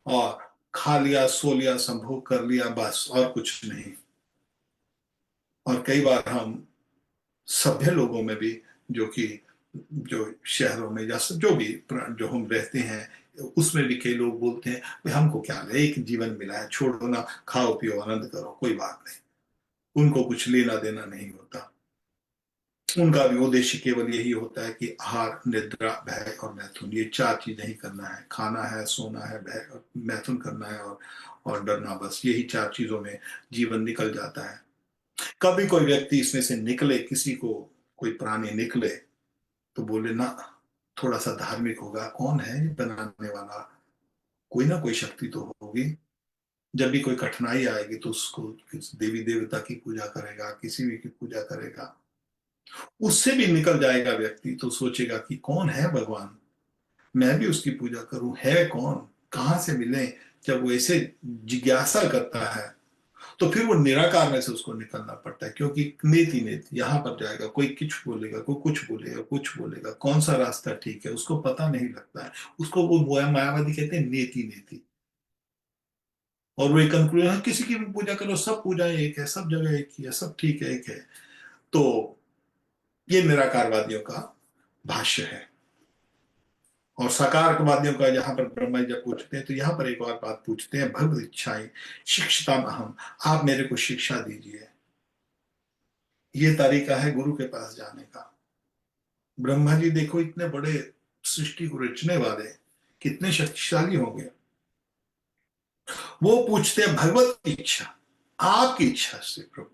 और खा लिया सो लिया संभोग कर लिया बस, और कुछ नहीं। और कई बार हम सभ्य लोगों में भी, जो कि जो शहरों में या जो भी जो हम रहते हैं, उसमें भी कई लोग बोलते हैं भाई हमको क्या है, एक जीवन मिला है, छोड़ो ना, खाओ पियो आनंद करो, कोई बात नहीं। उनको कुछ लेना देना नहीं होता। उनका भी उद्देश्य केवल यही होता है कि आहार निद्रा भय और मैथुन, ये चार चीजें ही करना है। खाना है, सोना है, भय और मैथुन करना है, और डरना, बस यही चार चीजों में जीवन निकल जाता है। कभी कोई व्यक्ति इसमें से निकले, किसी को कोई प्राणी निकले तो बोले ना, थोड़ा सा धार्मिक होगा, कौन है ये बनाने वाला, कोई ना कोई शक्ति तो होगी। जब भी कोई कठिनाई आएगी तो उसको किसी देवी देवता की पूजा करेगा, किसी भी की पूजा करेगा, उससे भी निकल जाएगा व्यक्ति तो सोचेगा कि कौन है भगवान, मैं भी उसकी पूजा करूं, है कौन, कहां से मिले। जब वो ऐसे जिज्ञासा करता है तो फिर वो निराकार में से उसको निकलना पड़ता है, क्योंकि नेति नेति यहां पर जाएगा, कोई कुछ बोलेगा, कोई कुछ बोलेगा, कुछ बोलेगा, कौन सा रास्ता ठीक है उसको पता नहीं लगता है। उसको वो मायावादी कहते हैं नेति नेति। और वो एक कंक्लूजन, किसी की भी पूजा करो, सब पूजा एक है, सब जगह एक ही है, सब ठीक है, एक है। तो ये निराकारवादियों का भाष्य है। और साकारवादियों का यहाँ पर ब्रह्मा जी जब पूछते हैं तो यहाँ पर एक और बात पूछते हैं, भगवत इच्छाएं शिक्षिताम अहम, आप मेरे को शिक्षा दीजिए। ये तरीका है गुरु के पास जाने का। ब्रह्मा जी देखो इतने बड़े सृष्टि को रचने वाले, कितने शक्तिशाली होंगे। वो पूछते हैं भगवत की इच्छा, आपकी इच्छा से प्रभु,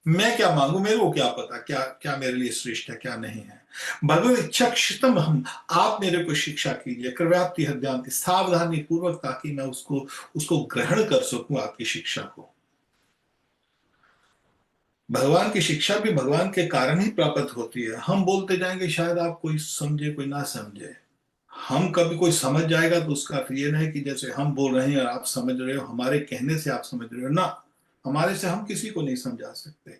मैं क्या मांगू, मेरे को क्या पता क्या क्या मेरे लिए श्रेष्ठ है क्या नहीं है। भगवत इच्छा क्षितम हम, आप मेरे को शिक्षा कीजिए, कृपयाप्ति हृदयांति, सावधानी पूर्वक, ताकि मैं उसको उसको ग्रहण कर सकूं आपकी शिक्षा को। भगवान की शिक्षा भी भगवान के कारण ही प्राप्त होती है। हम बोलते जाएंगे, शायद आप कोई समझे कोई ना समझे। हम कभी कोई समझ जाएगा तो उसका अर्थ ये नहीं कि जैसे हम बोल रहे हैं और आप समझ रहे हो, हमारे कहने से आप समझ रहे हो ना। हमारे से हम किसी को नहीं समझा सकते।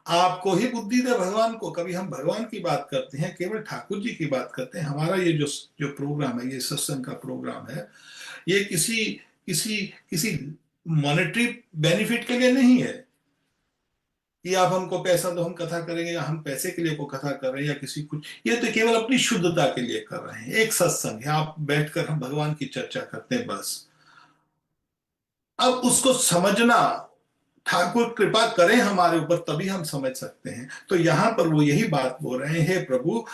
आपको ही बुद्धि दे भगवान को। कभी हम भगवान की बात करते हैं, केवल ठाकुर जी की बात करते हैं। हमारा ये जो जो प्रोग्राम है, ये सत्संग का प्रोग्राम है, ये किसी किसी किसी मॉनेटरी बेनिफिट के लिए नहीं है कि आप हमको पैसा दो हम कथा करेंगे, या हम पैसे के लिए को कथा कर रहे हैं, या किसी कुछ। ये तो केवल अपनी शुद्धता के लिए कर रहे हैं। एक सत्संग है, आप बैठकर हम भगवान की चर्चा करते हैं बस। अब उसको समझना, ठाकुर कृपा करें हमारे ऊपर तभी हम समझ सकते हैं। तो यहां पर वो यही बात बोल रहे हैं, हे प्रभु,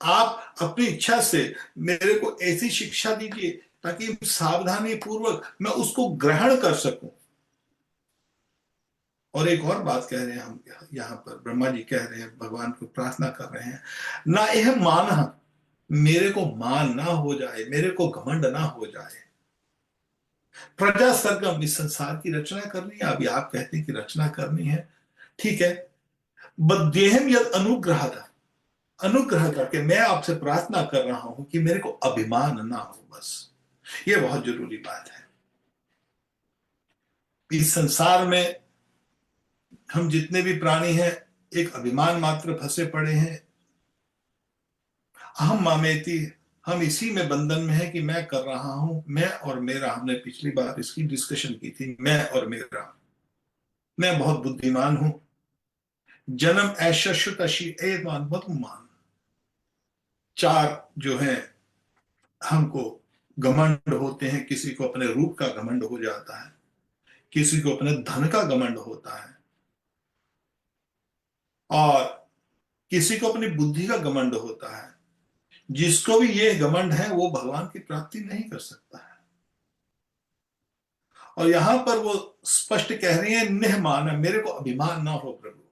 आप अपनी इच्छा से मेरे को ऐसी शिक्षा दीजिए ताकि सावधानी पूर्वक मैं उसको ग्रहण कर सकूं। और एक और बात कह रहे हैं हम यहाँ पर, ब्रह्मा जी कह रहे हैं, भगवान को प्रार्थना कर रहे हैं, ना यह मान, मेरे को मान ना हो जाए, मेरे को घमंड ना हो जाए। प्रजा सरगम, इस संसार की रचना करनी है। अभी आप कहते हैं कि रचना करनी है, ठीक है। बद्येहम यद अनुग्रह था, अनुग्रह करके मैं आपसे प्रार्थना कर रहा हूं कि मेरे को अभिमान ना हो, बस ये बहुत जरूरी बात है। इस संसार में हम जितने भी प्राणी हैं, एक अभिमान मात्र फंसे पड़े हैं। अहम मामेति, हम इसी में बंधन में है कि मैं कर रहा हूं, मैं और मेरा। हमने पिछली बार इसकी डिस्कशन की थी, मैं और मेरा। मैं बहुत बुद्धिमान हूं, जन्म ऐश शुत अशी एमान मान। चार जो है हमको घमंड होते हैं। किसी को अपने रूप का घमंड हो जाता है, किसी को अपने धन का घमंड होता है, और किसी को अपनी बुद्धि का घमंड होता है। जिसको भी ये घमंड है वो भगवान की प्राप्ति नहीं कर सकता है। और यहां पर वो स्पष्ट कह रही है, निह मान, मेरे को अभिमान ना हो प्रभु।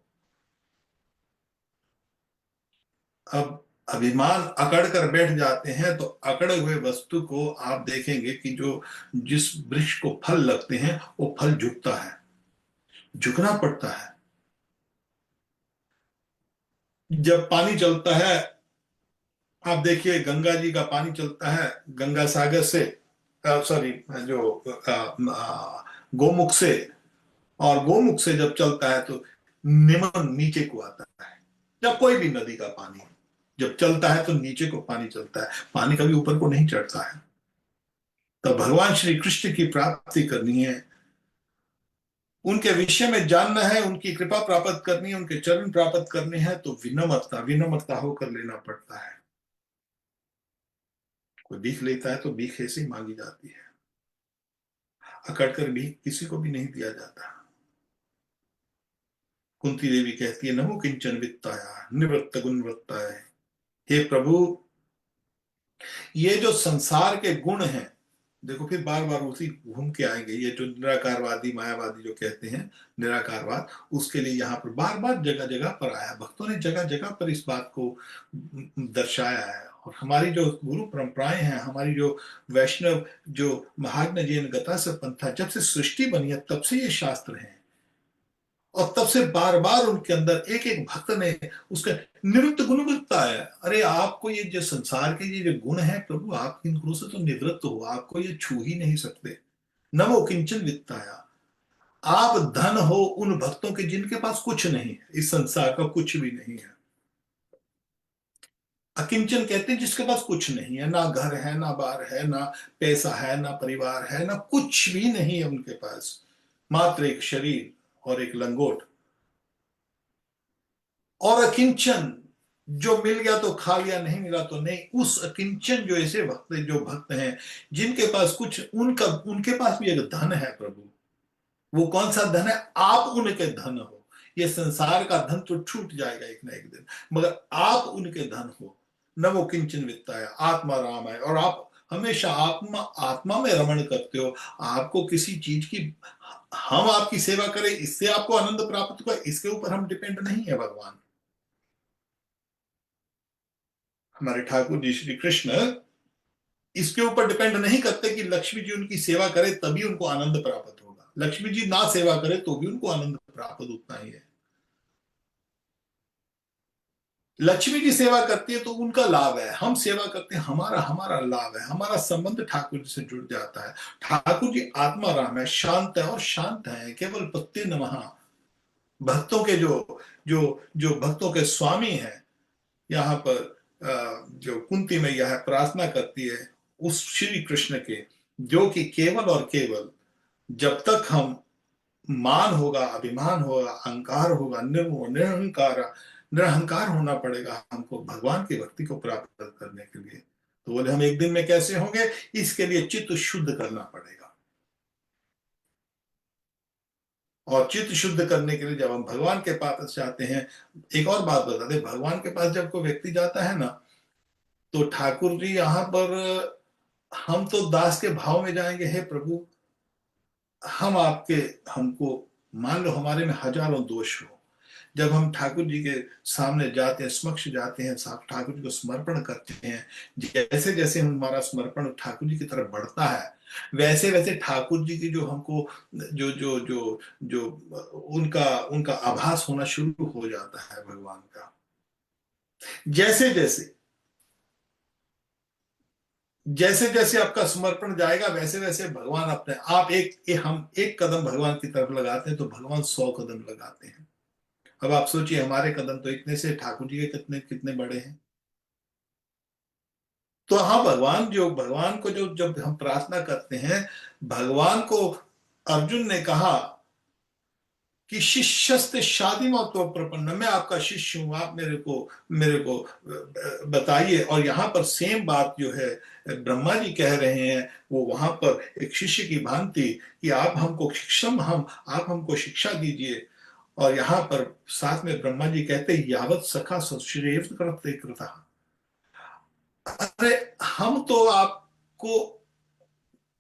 अब अभिमान अकड़ कर बैठ जाते हैं तो अकड़े हुए वस्तु को आप देखेंगे कि जो जिस वृक्ष को फल लगते हैं वो फल झुकता है, झुकना पड़ता है। जब पानी चलता है, आप देखिए गंगा जी का पानी चलता है गंगा सागर से, सॉरी, जो गोमुख से, और गोमुख से जब चलता है तो निमन नीचे को आता है। जब कोई भी नदी का पानी जब चलता है तो नीचे को पानी चलता है, पानी कभी ऊपर को नहीं चढ़ता है। तो भगवान श्री कृष्ण की प्राप्ति करनी है, उनके विषय में जानना है, उनकी कृपा प्राप्त करनी है, उनके चरण प्राप्त करने हैं, तो विनम्रता विनम्रता होकर लेना पड़ता है। कोई भीख लेता है तो भीख ऐसे ही मांगी जाती है, अकड़ कर भीख किसी को भी नहीं दिया जाता। कुंती देवी कहती है, नमो किंचन वित्ताया निवृत्त गुणवत्ताय। हे प्रभु, ये जो संसार के गुण हैं, देखो फिर बार बार उसी घूम के आएंगे। ये जो निराकारवादी मायावादी जो कहते हैं निराकारवाद, उसके लिए यहाँ पर बार बार जगह जगह पर आया। भक्तों ने जगह जगह पर इस बात को दर्शाया है। और हमारी जो गुरु परंपराएं हैं, हमारी जो वैष्णव जो महात्मा जैन गता से पंथा, जब से सृष्टि बनी है तब से ये शास्त्र हैं। और तब से बार बार उनके अंदर एक एक भक्त ने उसका निवृत्त गुण बनता है। अरे आपको ये जो संसार के ये जो गुण है प्रभु, आप इन गुणों से तो निवृत्त हो, आपको ये छू ही नहीं सकते। नमो किंचन वित्ताया। आप धन हो उन भक्तों के जिनके पास कुछ नहीं है, इस संसार का कुछ भी नहीं है। अकिंचन कहते हैं जिसके पास कुछ नहीं है, ना घर है, ना बार है, ना पैसा है, ना परिवार है, ना कुछ भी नहीं है उनके पास, मात्र एक शरीर और एक लंगोट। और अकिंचन, जो मिल गया तो खा लिया, नहीं मिला तो नहीं। उस अकिंचन जो ऐसे भक्त जो भक्त हैं जिनके पास कुछ, उनका उनके पास भी एक धन है प्रभु। वो कौन सा धन है? आप उनके धन हो। ये संसार का धन तो छूट जाएगा एक ना एक दिन, मगर आप उनके धन हो। नमो किंचन वित्ताय, आत्मा राम है। और आप हमेशा आत्मा आत्मा में रमण करते हो। आपको किसी चीज की, हम आपकी सेवा करें इससे आपको आनंद प्राप्त होगा, इसके ऊपर हम डिपेंड नहीं है भगवान। हमारे ठाकुर जी श्री कृष्ण इसके ऊपर डिपेंड नहीं करते कि लक्ष्मी जी उनकी सेवा करे तभी उनको आनंद प्राप्त होगा। लक्ष्मी जी ना सेवा करे तो भी उनको आनंद प्राप्त उतना ही है। लक्ष्मी जी सेवा करती है तो उनका लाभ है, हम सेवा करते हैं हमारा हमारा लाभ है, हमारा संबंध ठाकुर जी से जुड़ जाता है। ठाकुर जी आत्मा राम है, शांत है, और शांत है केवल पत्ते नमः। भक्तों के जो जो जो भक्तों के स्वामी हैं, यहाँ पर जो कुंती मैया है प्रार्थना करती है उस श्री कृष्ण के, जो कि केवल और केवल, जब तक हम मान होगा, अभिमान होगा, अहंकार होगा, निरहंकार निरहंकार होना पड़ेगा हमको भगवान की भक्ति को प्राप्त करने के लिए। तो बोले हम एक दिन में कैसे होंगे? इसके लिए चित्त शुद्ध करना पड़ेगा। और चित्त शुद्ध करने के लिए जब हम भगवान के पास जाते हैं, एक और बात बता दें, भगवान के पास जब कोई व्यक्ति जाता है ना, तो ठाकुर जी यहाँ पर, हम तो दास के भाव में जाएंगे, हे प्रभु हम आपके, हमको मान लो हमारे में हजारों दोष हो, जब हम ठाकुर जी के सामने जाते हैं, समक्ष जाते हैं, साहब ठाकुर जी को समर्पण करते हैं, जैसे जैसे हमारा समर्पण ठाकुर जी की तरफ बढ़ता है, वैसे वैसे ठाकुर जी की जो हमको जो जो जो जो उनका उनका आभास होना शुरू हो जाता है भगवान का। जैसे जैसे जैसे जैसे आपका समर्पण जाएगा वैसे वैसे भगवान अपने आप हम एक कदम भगवान की तरफ लगाते हैं तो भगवान 100 कदम लगाते हैं। अब आप सोचिए हमारे कदम तो इतने से ठाकुर जी के कितने कितने बड़े हैं। तो हाँ, भगवान को जो जब हम प्रार्थना करते हैं, भगवान को अर्जुन ने कहा कि शिष्यस्ते शादी तो प्रपन्न, मैं आपका शिष्य हूं, आप मेरे को बताइए। और यहाँ पर सेम बात जो है ब्रह्मा जी कह रहे हैं, वो वहां पर एक शिष्य की भांति कि आप हमको शिक्षा दीजिए। और यहाँ पर साथ में ब्रह्मा जी कहते हैं, यावत सखा सश्रेय करते कृता। अरे, हम तो आपको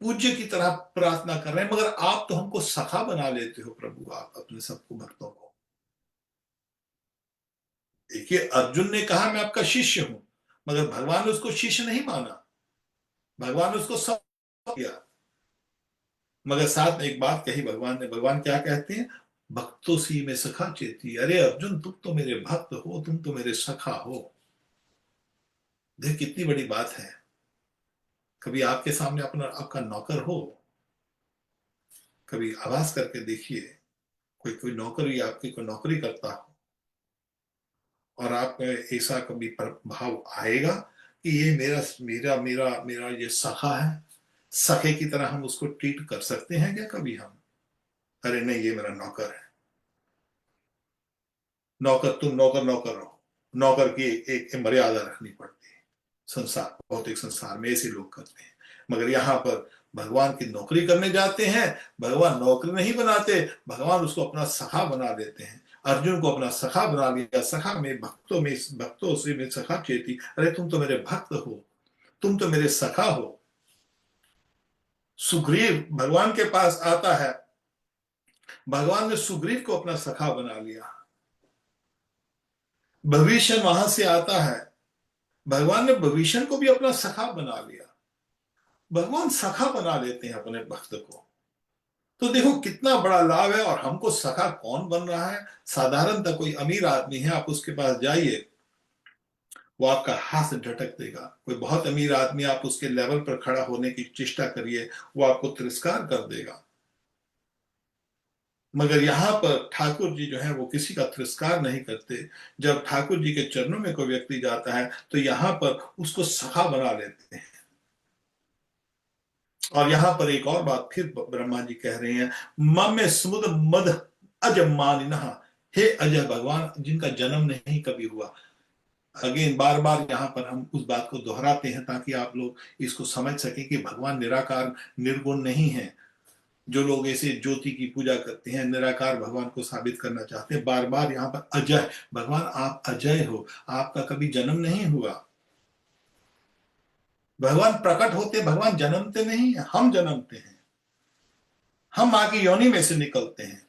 पूज्य की तरह प्रार्थना कर रहे हैं, मगर आप तो हमको सखा बना लेते हो प्रभु, आप अपने सबको भक्तों को। देखिए, अर्जुन ने कहा मैं आपका शिष्य हूं, मगर भगवान ने उसको शिष्य नहीं माना, भगवान ने उसको सब किया। मगर साथ में एक बात कही भगवान ने, भगवान क्या कहते हैं, भक्तों सी में सखा चेती। अरे अर्जुन, तुम तो मेरे भक्त हो, तुम तो मेरे सखा हो। देख कितनी बड़ी बात है। कभी आपके सामने अपना आपका नौकर हो, कभी आवाज करके देखिए, कोई कोई नौकरी आपकी कोई नौकरी करता हो, और आप में ऐसा कभी भाव आएगा कि ये मेरा मेरा मेरा मेरा ये सखा है, सखे की तरह हम उसको ट्रीट कर सकते हैं क्या कभी हम? अरे नहीं, ये मेरा नौकर है। नौकर, तुम नौकर नौकर रहो। नौकर की एक मर्यादा रखनी पड़ती है। संसार, भौतिक संसार में ऐसे लोग करते हैं। मगर यहाँ पर भगवान की नौकरी करने जाते हैं, भगवान नौकरी नहीं बनाते, भगवान उसको अपना सखा बना देते हैं। अर्जुन को अपना सखा बना लिया। सखा में भक्तों से में सखा चेती। अरे तुम तो मेरे भक्त हो, तुम तो मेरे सखा हो। सुग्रीव भगवान के पास आता है, भगवान ने सुग्रीव को अपना सखा बना लिया। भविष्य वहां से आता है, भगवान ने भविष्य को भी अपना सखा बना लिया। भगवान सखा बना लेते हैं अपने भक्त को। तो देखो कितना बड़ा लाभ है। और हमको सखा कौन बन रहा है? साधारणतः कोई अमीर आदमी है, आप उसके पास जाइए, वो आपका हाथ झटक देगा। कोई बहुत अमीर आदमी, आप उसके लेवल पर खड़ा होने की चेष्टा करिए, वो आपको तिरस्कार कर देगा। मगर यहाँ पर ठाकुर जी जो है वो किसी का तिरस्कार नहीं करते। जब ठाकुर जी के चरणों में कोई व्यक्ति जाता है तो यहाँ पर उसको सखा बना लेते हैं। और यहाँ पर एक और बात फिर ब्रह्मा जी कह रहे हैं, मम समुद मद अज मानिना। हे अजय भगवान, जिनका जन्म नहीं कभी हुआ। अगेन, बार बार यहाँ पर हम उस बात को दोहराते हैं ताकि आप लोग इसको समझ सकें कि भगवान निराकार निर्गुण नहीं है। जो लोग ऐसे ज्योति की पूजा करते हैं, निराकार भगवान को साबित करना चाहते हैं, बार बार यहाँ पर अजय, भगवान आप अजय हो, आपका कभी जन्म नहीं हुआ। भगवान प्रकट होते, भगवान जन्मते नहीं है, हम जन्मते हैं। हम मां की योनि में से निकलते हैं,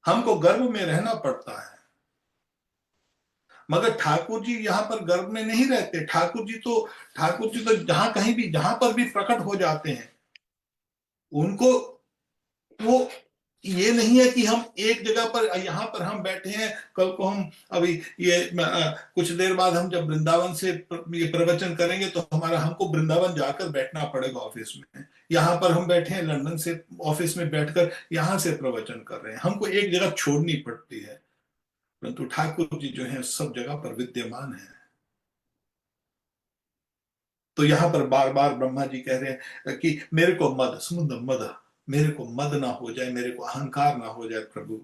हमको गर्भ में रहना पड़ता है। मगर ठाकुर जी यहाँ पर गर्भ में नहीं रहते। ठाकुर जी तो जहां कहीं भी, जहां पर भी प्रकट हो जाते हैं। उनको वो ये नहीं है कि हम एक जगह पर, यहाँ पर हम बैठे हैं, कल को हम अभी ये कुछ देर बाद हम जब वृंदावन से ये प्रवचन करेंगे तो हमको वृंदावन जाकर बैठना पड़ेगा ऑफिस में। यहाँ पर हम बैठे हैं लंदन से ऑफिस में बैठकर यहाँ से प्रवचन कर रहे हैं, हमको एक जगह छोड़नी पड़ती है। परंतु ठाकुर जी जो है सब जगह पर विद्यमान है। तो यहाँ पर बार बार ब्रह्मा जी कह रहे हैं कि मेरे को मद समुद्र मद, मेरे को मद ना हो जाए, मेरे को अहंकार ना हो जाए प्रभु।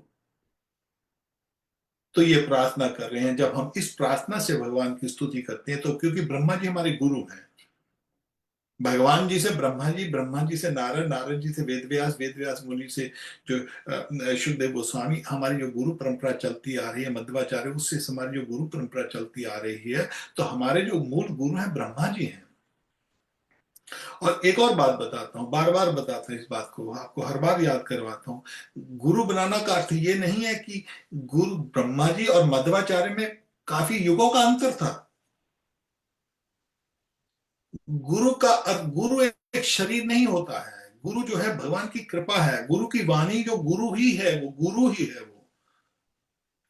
तो ये प्रार्थना कर रहे हैं। जब हम इस प्रार्थना से भगवान की स्तुति करते हैं, तो क्योंकि ब्रह्मा जी हमारे गुरु हैं, भगवान जी से ब्रह्मा जी, ब्रह्मा जी से नारद, नारद जी से वेदव्यास, वेदव्यास मुनि से जो शुद्धदेव गोस्वामी, हमारी जो गुरु परंपरा चलती आ रही है, मध्वाचार्य, उससे हमारी जो गुरु परंपरा चलती आ रही है, तो हमारे जो मूल गुरु हैं ब्रह्मा जी हैं। और एक और बात बताता हूँ, बार बार बताता हूँ इस बात को, आपको हर बार याद करवाता हूँ। गुरु बनाना का अर्थ ये नहीं है कि गुरु ब्रह्मा जी और मध्वाचार्य में काफी युगों का अंतर था। गुरु एक शरीर नहीं होता है। गुरु जो है भगवान की कृपा है, गुरु की वाणी, जो गुरु ही है वो गुरु ही है वो।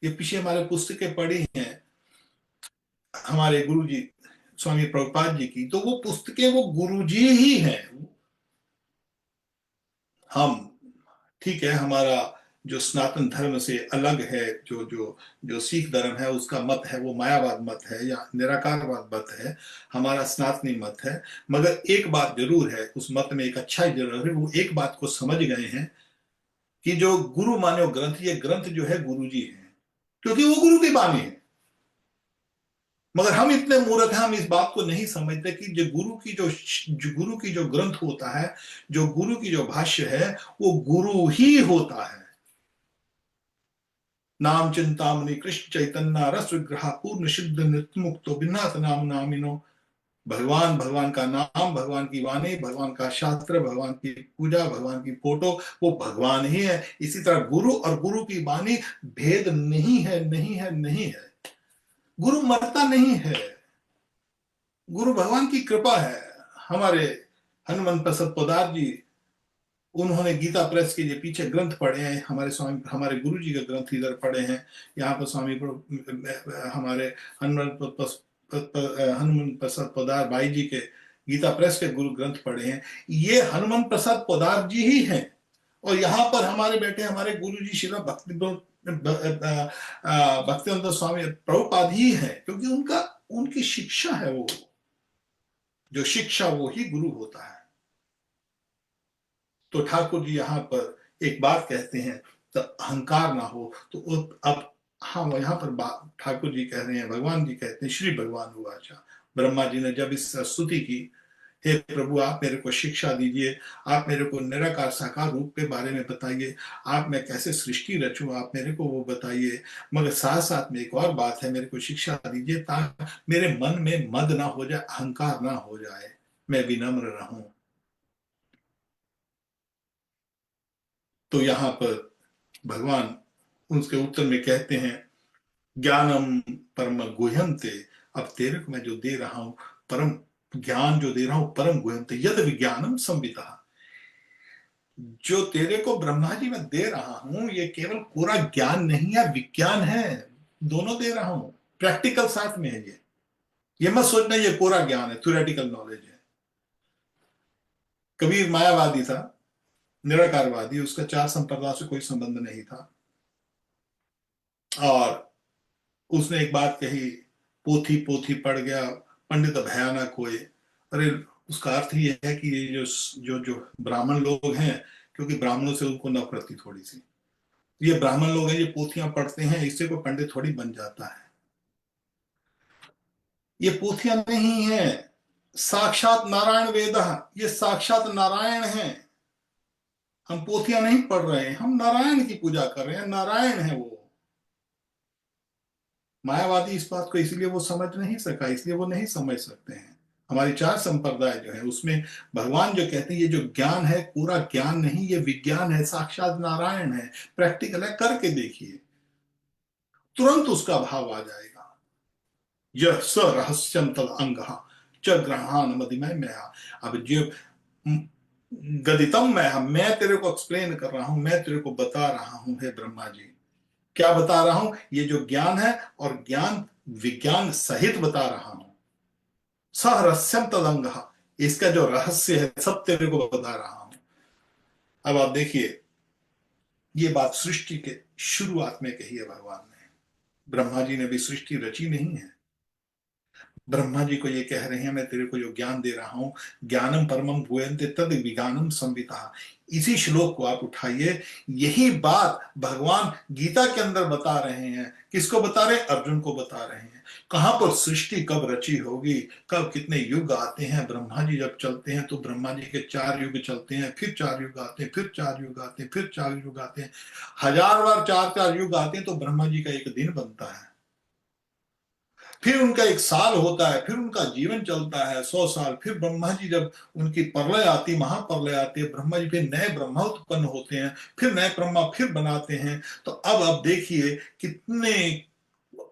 ये पीछे हमारे पुस्तकें पढ़ी हैं हमारे गुरु जी स्वामी प्रभुपाद जी की, तो वो पुस्तकें वो गुरु जी ही हैं। हम, ठीक है, हमारा जो सनातन धर्म से अलग है, जो जो जो सिख धर्म है उसका मत है वो मायावाद मत है या निराकारवाद मत है, हमारा सनातनी मत है। मगर एक बात जरूर है, उस मत में एक अच्छा जरूर है, वो एक बात को समझ गए हैं कि जो गुरु मान्यो ग्रंथ, ये ग्रंथ जो है गुरु जी है, क्योंकि वो गुरु की वाणी है। मगर हम इतने मूर्ख हैं, हम इस बात को नहीं समझते कि जो गुरु की जो ग्रंथ होता है, जो गुरु की जो भाष्य है, वो गुरु ही होता है। नाम चिंतामणि कृष्ण चैतन्य रस विग्रह पूर्ण सिद्ध नित्य मुक्तो बिन्नाथ नाम नामिनो। भगवान, भगवान का नाम, भगवान की वाणी, भगवान का शास्त्र, भगवान की पूजा, भगवान की फोटो, वो भगवान ही है। इसी तरह गुरु और गुरु की वाणी भेद नहीं है, नहीं है, नहीं है। गुरु मरता नहीं है, गुरु भगवान की कृपा है। हमारे हनुमान प्रसाद पोदार जी, उन्होंने गीता प्रेस के लिए पीछे ग्रंथ पढ़े हैं, हमारे स्वामी, हमारे गुरु जी के ग्रंथ इधर पढ़े हैं। यहाँ पर हमारे हनुमान प्रसाद पोदार भाई जी के गीता प्रेस के गुरु ग्रंथ पढ़े हैं। ये हनुमान प्रसाद पोदार जी ही हैं। और यहाँ पर हमारे बैठे हमारे गुरु जी श्रील भक्तिवेदांत स्वामी प्रभुपाद ही है, क्योंकि उनका उनकी शिक्षा है, वो जो शिक्षा वो ही गुरु होता है। तो ठाकुर जी यहाँ पर एक बात कहते हैं, तो अहंकार ना हो। तो अब हाँ, यहाँ पर ठाकुर जी कह रहे हैं, भगवान जी कहते हैं, श्री भगवान उवाचा, ब्रह्मा जी ने जब इस स्तुति की, हे प्रभु आप मेरे को शिक्षा दीजिए, आप मेरे को निराकार साकार रूप के बारे में बताइए, आप मैं कैसे सृष्टि रचूं आप मेरे को वो बताइए। मगर साथ साथ में एक और बात है, मेरे को शिक्षा दीजिए ताकि मेरे मन में मद ना हो जाए, अहंकार ना हो जाए, मैं विनम्र रहूं। तो यहाँ पर भगवान उसके उत्तर में कहते हैं, ज्ञानम परम गुह्यंते, अब तेरे को मैं जो दे रहा हूं, परम ज्ञान जो दे रहा हूं, परम गुह्यंते यद विज्ञानम संविता, जो तेरे को ब्रह्मा जी मैं दे रहा हूं, ये केवल पूरा ज्ञान नहीं है, विज्ञान है, दोनों दे रहा हूं, प्रैक्टिकल साथ में है। ये मत सोचना ये पूरा ज्ञान है, थ्योरेटिकल नॉलेज है। कबीर मायावादी था, निराकारवादी, उसका चार संप्रदाय से कोई संबंध नहीं था। और उसने एक बात कही, पोथी पोथी पढ़ गया पंडित भयानक कोई। अरे उसका अर्थ ये है कि ये जो जो जो ब्राह्मण लोग हैं, क्योंकि ब्राह्मणों से उनको नफरत थी थोड़ी सी, ये ब्राह्मण लोग हैं, ये पोथियां पढ़ते हैं, इससे कोई पंडित थोड़ी बन जाता है। ये पोथियां नहीं है, साक्षात नारायण वेद, ये साक्षात नारायण है। हम पोथियां नहीं पढ़ रहे हैं, हम नारायण की पूजा कर रहे हैं, नारायण है वो। मायावादी इस बात को इसलिए वो समझ नहीं सका, इसलिए वो नहीं समझ सकते हैं। हमारी चार संप्रदाय जो है उसमें भगवान जो कहते हैं, ये जो ज्ञान है पूरा ज्ञान नहीं, ये विज्ञान है, साक्षात नारायण है, प्रैक्टिकल है, करके देखिए, तुरंत उसका भाव आ जाएगा। यह स रहस्यम तद अंग च ग्रहान मदिमय मया। अब जो गदितम मैं तेरे को एक्सप्लेन कर रहा हूं, मैं तेरे को बता रहा हूं, हे ब्रह्मा जी। क्या बता रहा हूं? ये जो ज्ञान है, और ज्ञान विज्ञान सहित बता रहा हूं। सहरस्यम तदंग, इसका जो रहस्य है सब तेरे को बता रहा हूं। अब आप देखिए, ये बात सृष्टि के शुरुआत में कही है भगवान ने। ब्रह्मा जी ने भी सृष्टि रची नहीं है। ब्रह्मा जी को ये कह रहे हैं, मैं तेरे को जो ज्ञान दे रहा हूं, ज्ञानम परमम भूयन्ते तद विज्ञानम संविता। इसी श्लोक को आप उठाइए, यही बात भगवान गीता के अंदर बता रहे हैं। किसको बता रहे हैं? अर्जुन को बता रहे हैं। कहां पर सृष्टि कब रची होगी, कब कितने युग आते हैं। ब्रह्मा जी जब चलते हैं तो ब्रह्मा जी के 4 युग चलते हैं, फिर 4 युग आते हैं, फिर 4 युग आते हैं, फिर 4 युग आते हैं। 1000 बार 4 4 युग आते हैं तो ब्रह्मा जी का एक दिन बनता है। फिर उनका 1 साल होता है, फिर उनका जीवन चलता है 100 साल। फिर ब्रह्मा जी जब उनकी प्रलय आती, महाप्रलय आती है, ब्रह्मा जी फिर नए ब्रह्मा उत्पन्न होते हैं, फिर नए ब्रह्मा फिर बनाते हैं। तो अब आप देखिए कितने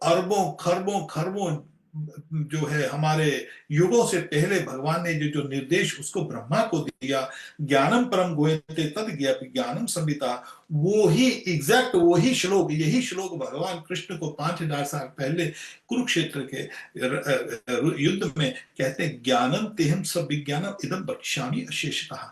अरबों खरबों खरबों जो है हमारे युगों से पहले भगवान ने जो जो निर्देश उसको ब्रह्मा को दिया, ज्ञानम परम गुह्यते तद ज्ञानम संविता, वो ही एग्जैक्ट वही श्लोक, यही श्लोक भगवान कृष्ण को 5000 साल पहले कुरुक्षेत्र के युद्ध में कहते हैं, ज्ञानम तेहम सब विज्ञानम इदम बक्ष्यामि अशेषतः।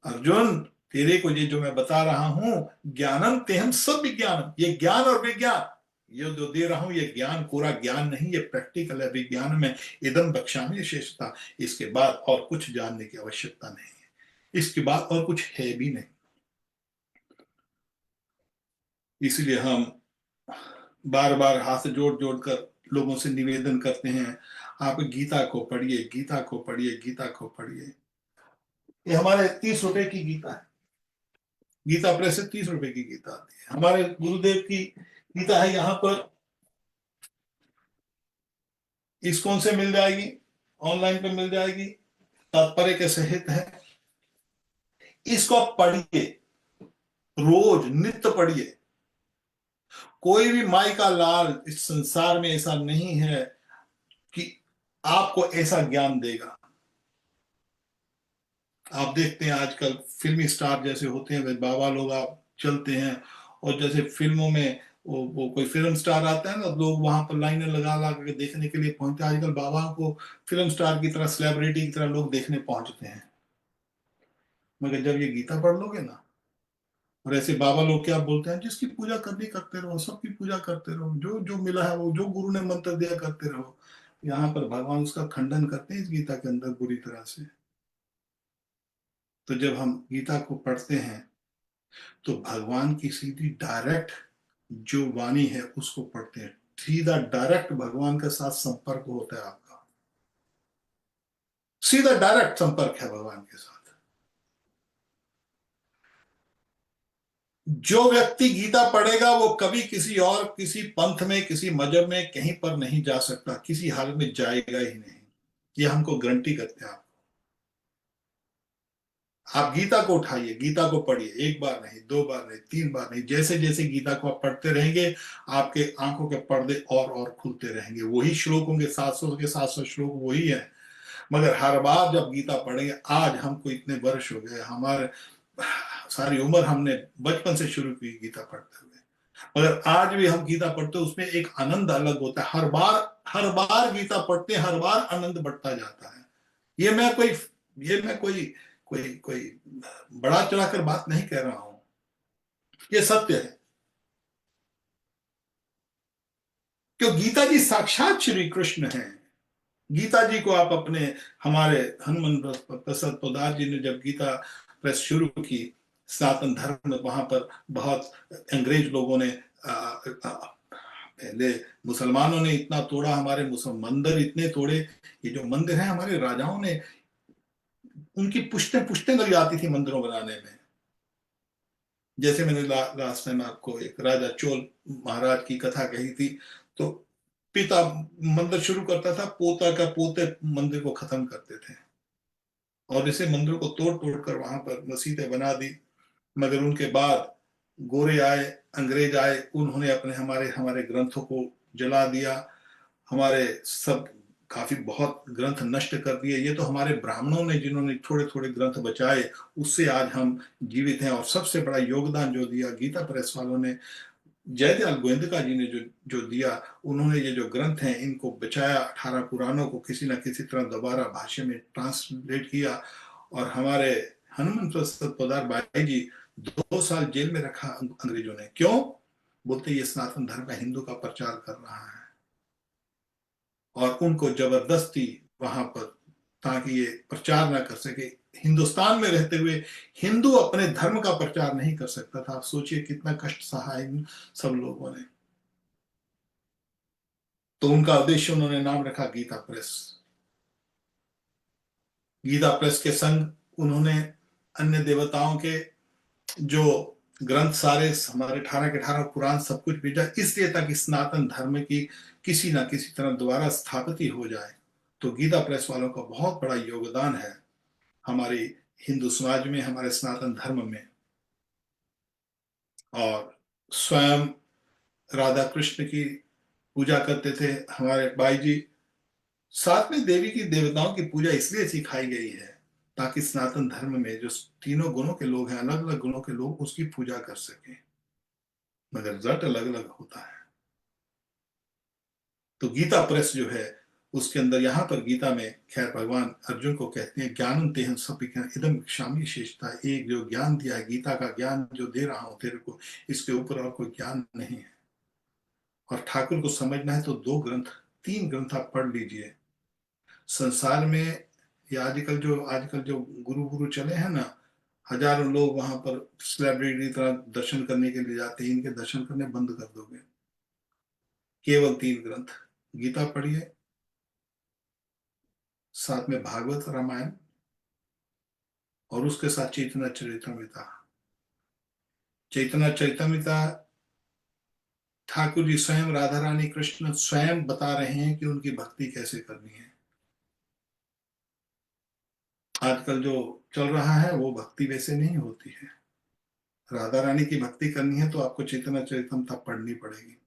अर्जुन, तेरे को ये जो मैं बता रहा हूं, ज्ञानम तेहम सब विज्ञानम, ये ज्ञान और विज्ञान, ये जो दे रहा हूं ये ज्ञान कोरा ज्ञान नहीं, ये प्रैक्टिकल है। विज्ञान में इदम बख्शामि शेषता, इसके बाद और कुछ जानने की आवश्यकता नहीं है, इसके बाद और कुछ है भी नहीं। इसलिए हम बार बार हाथ जोड़ जोड़ कर लोगों से निवेदन करते हैं, आप गीता को पढ़िए, गीता को पढ़िए, गीता को पढ़िए। ये हमारे 30 रुपए की गीता है, गीता प्रेस से 30 रुपए की गीता आती है। हमारे गुरुदेव की गीता है, यहाँ पर इस्कॉन से मिल जाएगी, ऑनलाइन पे मिल जाएगी, तात्पर्य के सहित है। इसको आप पढ़िए, रोज नित्य पढ़िए। कोई भी माई का लाल इस संसार में ऐसा नहीं है कि आपको ऐसा ज्ञान देगा। आप देखते हैं आजकल फिल्मी स्टार जैसे होते हैं वे बाबा लोग, आप चलते हैं और जैसे फिल्मों में वो कोई फिल्म स्टार आता है ना, लोग वहां पर लाइनें लगा लगा के देखने के लिए पहुंचते हैं। आजकल बाबा को फिल्म स्टार की तरह, सेलिब्रिटी की तरह लोग देखने पहुंचते हैं। मगर जब ये गीता पढ़ लोगे ना, और ऐसे बाबा लोग क्या बोलते हैं, जिसकी पूजा करनी करते रहो, सबकी पूजा करते रहो, जो जो मिला है वो जो गुरु ने मंत्र दिया करते रहो। यहाँ पर भगवान उसका खंडन करते हैं इस गीता के अंदर बुरी तरह से। तो जब हम गीता को पढ़ते हैं तो भगवान की सीधी डायरेक्ट जो वाणी है उसको पढ़ते हैं, सीधा डायरेक्ट भगवान के साथ संपर्क होता है आपका, सीधा डायरेक्ट संपर्क है भगवान के साथ। जो व्यक्ति गीता पढ़ेगा वो कभी किसी और किसी पंथ में, किसी मजहब में कहीं पर नहीं जा सकता, किसी हाल में जाएगा ही नहीं। ये हमको गारंटी करते हैं। आप गीता को उठाइए, गीता को पढ़िए, एक बार नहीं, 2 बार नहीं, 3 बार नहीं, जैसे जैसे गीता को आप पढ़ते रहेंगे आपके आंखों के पर्दे और खुलते रहेंगे। वही श्लोक होंगे, 700 के 700 श्लोक वही है, मगर हर बार जब गीता पढ़ेंगे, आज हमको इतने वर्ष हो गए, हमारे सारी उम्र हमने बचपन से शुरू की गीता पढ़ते हुए, मगर आज भी हम गीता पढ़ते हैं, उसमें एक आनंद अलग होता है। हर बार गीता पढ़ते हैं, हर बार आनंद बढ़ता जाता है। ये मैं कोई कोई कोई बड़ा चढ़ाकर बात नहीं कह रहा हूं, ये सत्य है। क्यों, गीता जी साक्षात श्री कृष्ण हैं। गीता जी को आप अपने, हमारे हनुमान प्रसाद पोदार जी ने जब गीता प्रेस शुरू की, सनातन धर्म, वहां पर बहुत अंग्रेज लोगों ने पहले मुसलमानों ने इतना तोड़ा, हमारे मुसलमान मंदिर इतने तोड़े। ये जो मंदिर है हमारे राजाओं ने, उनकी पुश्तें पुश्तें लग जाती थी मंदिरों बनाने में। जैसे मैंने लास्ट टाइम आपको एक राजा चोल महाराज की कथा कही थी, तो पिता मंदिर शुरू करता था, पोता का पोते मंदिर को खत्म करते थे, और इसे मंदिर को तोड़ तोड़ कर वहां पर मस्जिदें बना दी। मगर उनके बाद गोरे आए, अंग्रेज आए, उन्होंने अपने हमारे हमारे ग्रंथों को जला दिया, हमारे सब काफी बहुत ग्रंथ नष्ट कर दिए। ये तो हमारे ब्राह्मणों ने, जिन्होंने थोड़े थोड़े ग्रंथ बचाए, उससे आज हम जीवित हैं। और सबसे बड़ा योगदान जो दिया गीता प्रेस वालों ने, जयदयाल गोविंदका जी ने जो जो दिया, उन्होंने ये जो ग्रंथ हैं इनको बचाया, 18 पुराणों को किसी न किसी तरह दोबारा भाषा में ट्रांसलेट किया। और हमारे हनुमान प्रसाद पोदार भाई जी 2 साल जेल में रखा अंग्रेजों ने, क्यों? बोलते ये सनातन धर्म का, हिंदू का प्रचार कर रहा है। और उनको जबरदस्ती वहां पर, ताकि ये प्रचार ना कर सके। हिंदुस्तान में रहते हुए हिंदू अपने धर्म का प्रचार नहीं कर सकता था। आप सोचिए कितना कष्ट सहा इन सब लोगों ने। तो उनका उद्देश्य, उन्होंने नाम रखा गीता प्रेस। गीता प्रेस के संग उन्होंने अन्य देवताओं के जो ग्रंथ सारे, हमारे 18 के 18 पुराण सब कुछ भेजा, इसलिए ताकि सनातन धर्म की किसी ना किसी तरह दोबारा स्थापित ही हो जाए। तो गीता प्रेस वालों का बहुत बड़ा योगदान है हमारी हिंदू समाज में, हमारे सनातन धर्म में। और स्वयं राधा कृष्ण की पूजा करते थे हमारे भाई जी। साथ में देवी की, देवताओं की पूजा इसलिए सिखाई गई है ताकि सनातन धर्म में जो तीनों गुणों के लोग हैं, अलग अलग गुणों के लोग, उसकी पूजा कर सकें, मगर रिजल्ट अलग अलग होता है। तो गीता प्रेस जो है उसके अंदर यहाँ पर गीता में खैर भगवान अर्जुन को कहते हैं ज्ञानम तेहं सपिकं इदम क्षामी शेषता, एक जो ज्ञान दिया है, गीता का ज्ञान जो दे रहा हूं तेरे को, इसके ऊपर और कोई ज्ञान नहीं है। और ठाकुर को समझना है तो 2 ग्रंथ 3 ग्रंथ आप पढ़ लीजिए। संसार में ये आजकल जो गुरु गुरु चले हैं ना, हजारों लोग वहां पर सेलिब्रिटी की तरह दर्शन करने के लिए जाते हैं, इनके दर्शन करने बंद कर दोगे। केवल 3 ग्रंथ, गीता पढ़िए, साथ में भागवत रामायण, और उसके साथ चैतन्य चरितमृता। चैतन्य चरितमृता ठाकुर जी स्वयं, राधा रानी कृष्ण स्वयं बता रहे हैं कि उनकी भक्ति कैसे करनी है। आजकल जो चल रहा है वो भक्ति वैसे नहीं होती है। राधा रानी की भक्ति करनी है तो आपको चैतन्य चरितमृता पढ़नी पड़ेगी।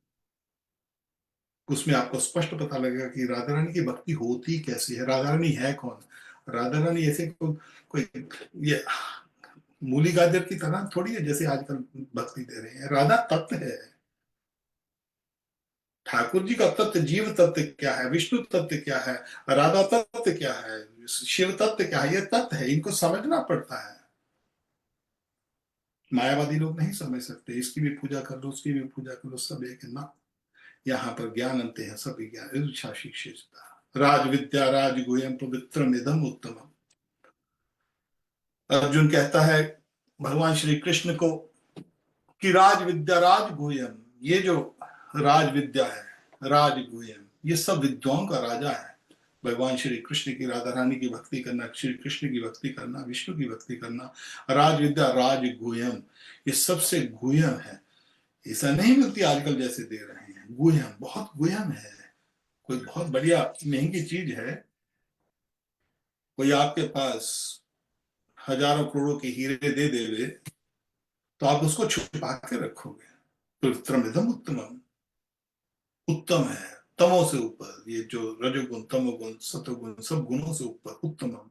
उसमें आपको स्पष्ट पता लगेगा कि राधा रानी की भक्ति होती कैसी है, राधा रानी है कौन। राधा रानी ऐसे कोई ये मूली गाजर की तरह थोड़ी है जैसे आजकल भक्ति दे रहे हैं। राधा तत्व है। ठाकुर जी का तत्व, जीव तत्व क्या है, विष्णु तत्व क्या है, राधा तत्व क्या है, शिव तत्व क्या है, ये तत्व है, इनको समझना पड़ता है। मायावादी लोग नहीं समझ सकते, इसकी भी पूजा कर लो, उसकी भी पूजा कर लो, सब एक है ना। यहाँ पर ज्ञान अंत है, सभी ज्ञान इच्छा शिक्षिता राज विद्या राज गुह्यम पवित्र निधम उत्तम। अर्जुन कहता है भगवान श्री कृष्ण को कि राज विद्या राज गुह्यम, ये जो राज विद्या है, राज गुह्यम, ये सब विद्वाओं का राजा है। भगवान श्री कृष्ण की, राधा रानी की भक्ति करना, श्री कृष्ण की भक्ति करना, विष्णु की भक्ति करना। राज विद्या राज गुह्यम, ये सबसे गुह्यम है। ऐसा नहीं मिलती आजकल जैसे दे रहे हैं। गुह्यम, बहुत गुह्यम है। कोई बहुत बढ़िया महंगी चीज है, कोई आपके पास हजारों करोड़ों के हीरे दे देवे तो आप उसको छुपा के रखोगे। पवित्रमिदम उत्तमम, उत्तम है, तमो से ऊपर, ये जो रजोगुण तमोगुण सतोगुण सब गुणों से ऊपर उत्तमम।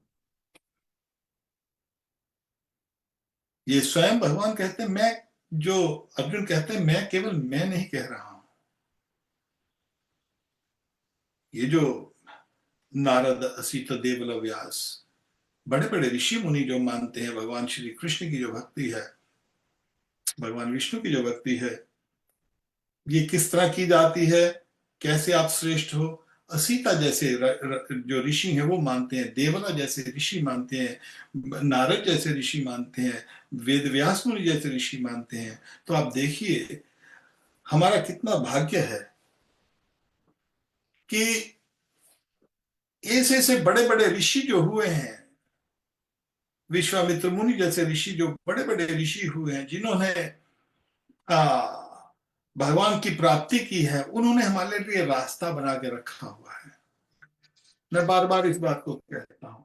ये स्वयं भगवान कहते हैं, मैं, जो अर्जुन कहते हैं, मैं केवल मैं नहीं कह रहा हूं। ये जो नारद असित देवल व्यास, बड़े बड़े ऋषि मुनि जो मानते हैं भगवान श्री कृष्ण की जो भक्ति है, भगवान विष्णु की जो भक्ति है, ये किस तरह की जाती है, कैसे आप श्रेष्ठ हो। असीता जैसे जो ऋषि हैं वो मानते हैं, देवला जैसे ऋषि मानते हैं, नारद जैसे ऋषि मानते हैं, वेद व्यास मुनि जैसे ऋषि मानते हैं। तो आप देखिए हमारा कितना भाग्य है कि ऐसे ऐसे बड़े बड़े ऋषि जो हुए हैं, विश्वामित्र मुनि जैसे ऋषि, जो बड़े बड़े ऋषि हुए हैं, जिन्होंने भगवान की प्राप्ति की है, उन्होंने हमारे लिए रास्ता बना के रखा हुआ है। मैं बार बार इस बात को कहता हूं।